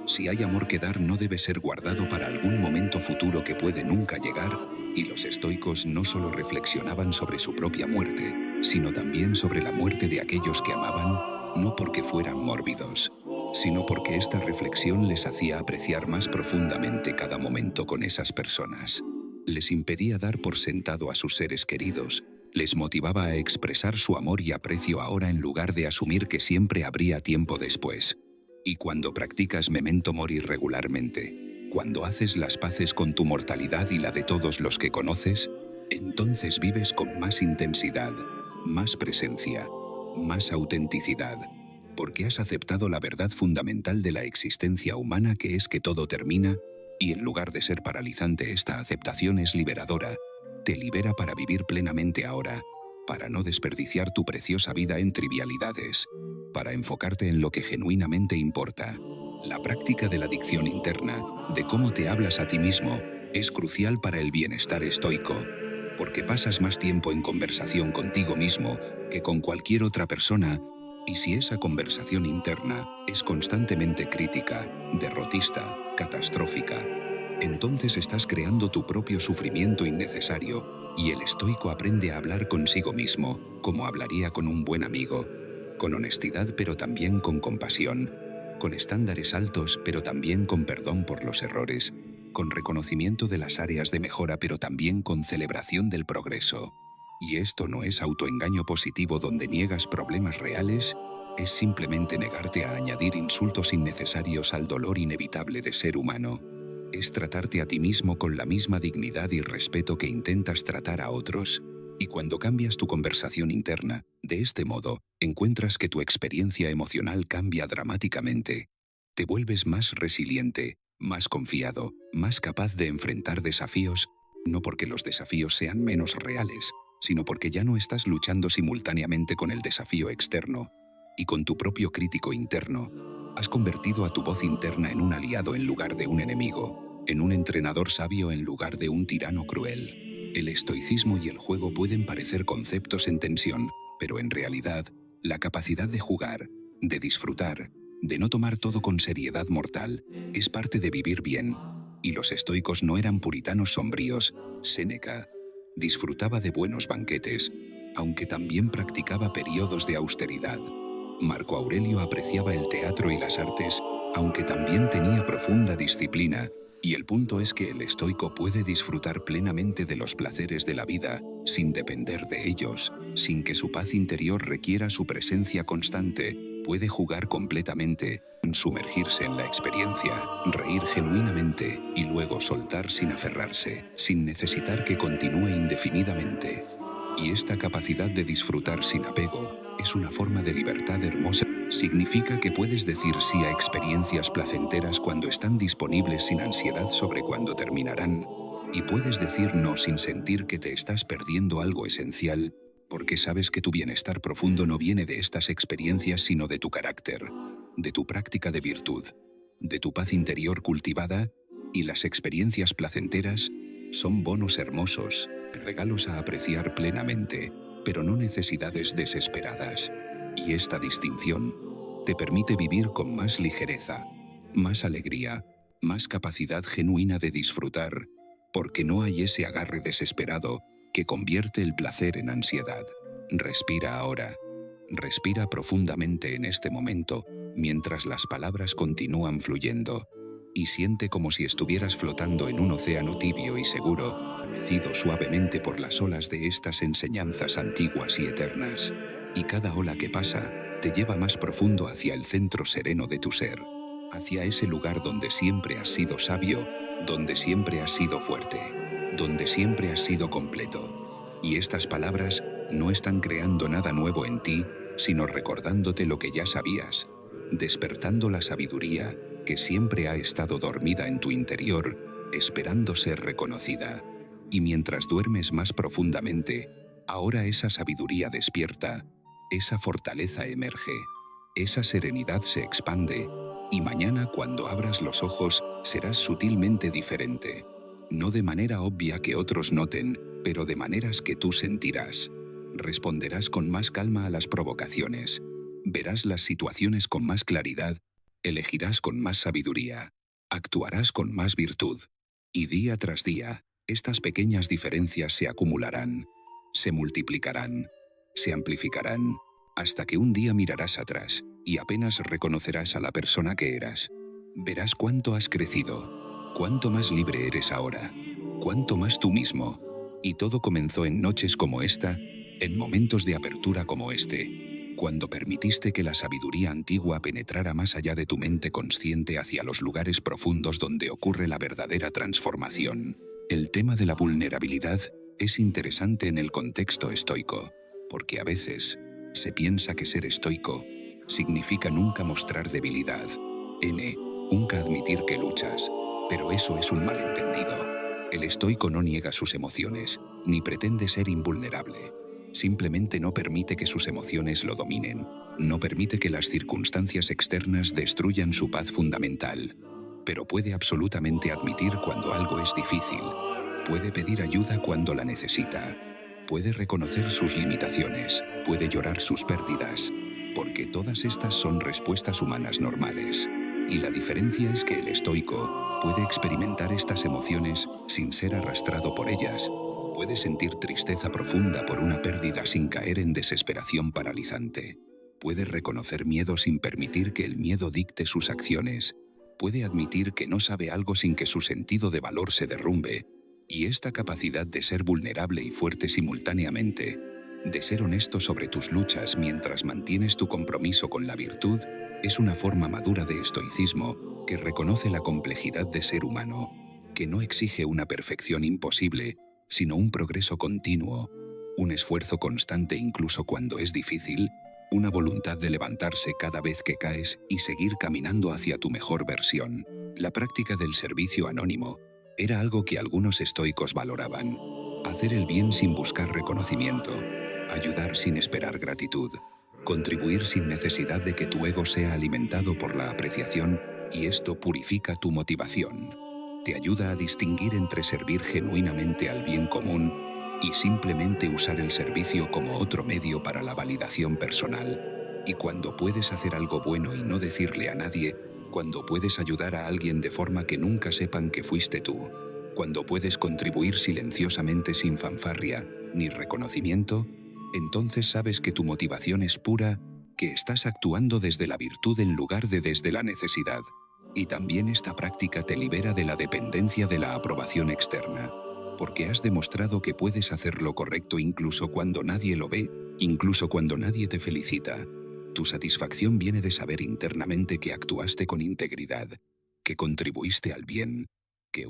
Si hay amor que dar no debe ser guardado para algún momento futuro que puede nunca llegar. Y los estoicos no solo reflexionaban sobre su propia muerte, sino también sobre la muerte de aquellos que amaban, no porque fueran mórbidos, sino porque esta reflexión les hacía apreciar más profundamente cada momento con esas personas. Les impedía dar por sentado a sus seres queridos, les motivaba a expresar su amor y aprecio ahora en lugar de asumir que siempre habría tiempo después. Y cuando practicas memento mori regularmente, cuando haces las paces con tu mortalidad y la de todos los que conoces, entonces vives con más intensidad, más presencia, más autenticidad, porque has aceptado la verdad fundamental de la existencia humana, que es que todo termina, y en lugar de ser paralizante, esta aceptación es liberadora. Te libera para vivir plenamente ahora, para no desperdiciar tu preciosa vida en trivialidades, para enfocarte en lo que genuinamente importa. La práctica de la dicción interna, de cómo te hablas a ti mismo, es crucial para el bienestar estoico, porque pasas más tiempo en conversación contigo mismo que con cualquier otra persona, y si esa conversación interna es constantemente crítica, derrotista, catastrófica, entonces estás creando tu propio sufrimiento innecesario, y el estoico aprende a hablar consigo mismo, como hablaría con un buen amigo, con honestidad pero también con compasión, con estándares altos pero también con perdón por los errores, con reconocimiento de las áreas de mejora pero también con celebración del progreso. Y esto no es autoengaño positivo donde niegas problemas reales, es simplemente negarte a añadir insultos innecesarios al dolor inevitable de ser humano. Es tratarte a ti mismo con la misma dignidad y respeto que intentas tratar a otros, y cuando cambias tu conversación interna, de este modo, encuentras que tu experiencia emocional cambia dramáticamente. Te vuelves más resiliente, más confiado, más capaz de enfrentar desafíos, no porque los desafíos sean menos reales, sino porque ya no estás luchando simultáneamente con el desafío externo y con tu propio crítico interno. Has convertido a tu voz interna en un aliado en lugar de un enemigo, en un entrenador sabio en lugar de un tirano cruel. El estoicismo y el juego pueden parecer conceptos en tensión, pero en realidad, la capacidad de jugar, de disfrutar, de no tomar todo con seriedad mortal, es parte de vivir bien. Y los estoicos no eran puritanos sombríos. Séneca disfrutaba de buenos banquetes, aunque también practicaba periodos de austeridad. Marco Aurelio apreciaba el teatro y las artes, aunque también tenía profunda disciplina, y el punto es que el estoico puede disfrutar plenamente de los placeres de la vida, sin depender de ellos, sin que su paz interior requiera su presencia constante, puede jugar completamente, sumergirse en la experiencia, reír genuinamente y luego soltar sin aferrarse, sin necesitar que continúe indefinidamente. Y esta capacidad de disfrutar sin apego es una forma de libertad hermosa. Significa que puedes decir sí a experiencias placenteras cuando están disponibles sin ansiedad sobre cuándo terminarán, y puedes decir no sin sentir que te estás perdiendo algo esencial, porque sabes que tu bienestar profundo no viene de estas experiencias sino de tu carácter, de tu práctica de virtud, de tu paz interior cultivada, y las experiencias placenteras son bonos hermosos, regalos a apreciar plenamente, pero no necesidades desesperadas. Y esta distinción te permite vivir con más ligereza, más alegría, más capacidad genuina de disfrutar, porque no hay ese agarre desesperado que convierte el placer en ansiedad. Respira ahora. Respira profundamente en este momento, mientras las palabras continúan fluyendo, y siente como si estuvieras flotando en un océano tibio y seguro, mecido suavemente por las olas de estas enseñanzas antiguas y eternas. Y cada ola que pasa te lleva más profundo hacia el centro sereno de tu ser, hacia ese lugar donde siempre has sido sabio, donde siempre has sido fuerte, donde siempre has sido completo. Y estas palabras no están creando nada nuevo en ti, sino recordándote lo que ya sabías, despertando la sabiduría que siempre ha estado dormida en tu interior, esperando ser reconocida. Y mientras duermes más profundamente, ahora esa sabiduría despierta, esa fortaleza emerge, esa serenidad se expande, y mañana cuando abras los ojos serás sutilmente diferente. No de manera obvia que otros noten, pero de maneras que tú sentirás. Responderás con más calma a las provocaciones. Verás las situaciones con más claridad, elegirás con más sabiduría, actuarás con más virtud. Y día tras día, estas pequeñas diferencias se acumularán, se multiplicarán, se amplificarán, hasta que un día mirarás atrás y apenas reconocerás a la persona que eras. Verás cuánto has crecido, cuánto más libre eres ahora, cuánto más tú mismo. Y todo comenzó en noches como esta, en momentos de apertura como este, cuando permitiste que la sabiduría antigua penetrara más allá de tu mente consciente hacia los lugares profundos donde ocurre la verdadera transformación. El tema de la vulnerabilidad es interesante en el contexto estoico, porque a veces se piensa que ser estoico significa nunca mostrar debilidad, nunca admitir que luchas, pero eso es un malentendido. El estoico no niega sus emociones, ni pretende ser invulnerable. Simplemente no permite que sus emociones lo dominen, no permite que las circunstancias externas destruyan su paz fundamental, pero puede absolutamente admitir cuando algo es difícil, puede pedir ayuda cuando la necesita, puede reconocer sus limitaciones, puede llorar sus pérdidas, porque todas estas son respuestas humanas normales. Y la diferencia es que el estoico puede experimentar estas emociones sin ser arrastrado por ellas. Puede sentir tristeza profunda por una pérdida sin caer en desesperación paralizante. Puede reconocer miedo sin permitir que el miedo dicte sus acciones. Puede admitir que no sabe algo sin que su sentido de valor se derrumbe. Y esta capacidad de ser vulnerable y fuerte simultáneamente, de ser honesto sobre tus luchas mientras mantienes tu compromiso con la virtud, es una forma madura de estoicismo que reconoce la complejidad de ser humano, que no exige una perfección imposible, sino un progreso continuo, un esfuerzo constante incluso cuando es difícil, una voluntad de levantarse cada vez que caes y seguir caminando hacia tu mejor versión. La práctica del servicio anónimo era algo que algunos estoicos valoraban. Hacer el bien sin buscar reconocimiento, ayudar sin esperar gratitud, contribuir sin necesidad de que tu ego sea alimentado por la apreciación, y esto purifica tu motivación. Te ayuda a distinguir entre servir genuinamente al bien común y simplemente usar el servicio como otro medio para la validación personal. Y cuando puedes hacer algo bueno y no decirle a nadie, cuando puedes ayudar a alguien de forma que nunca sepan que fuiste tú, cuando puedes contribuir silenciosamente sin fanfarria ni reconocimiento, Entonces sabes que tu motivación es pura, que estás actuando desde la virtud en lugar de desde la necesidad. Y también esta práctica te libera de la dependencia de la aprobación externa, porque has demostrado que puedes hacer lo correcto incluso cuando nadie lo ve, incluso cuando nadie te felicita. Tu satisfacción viene de saber internamente que actuaste con integridad, que contribuiste al bien, que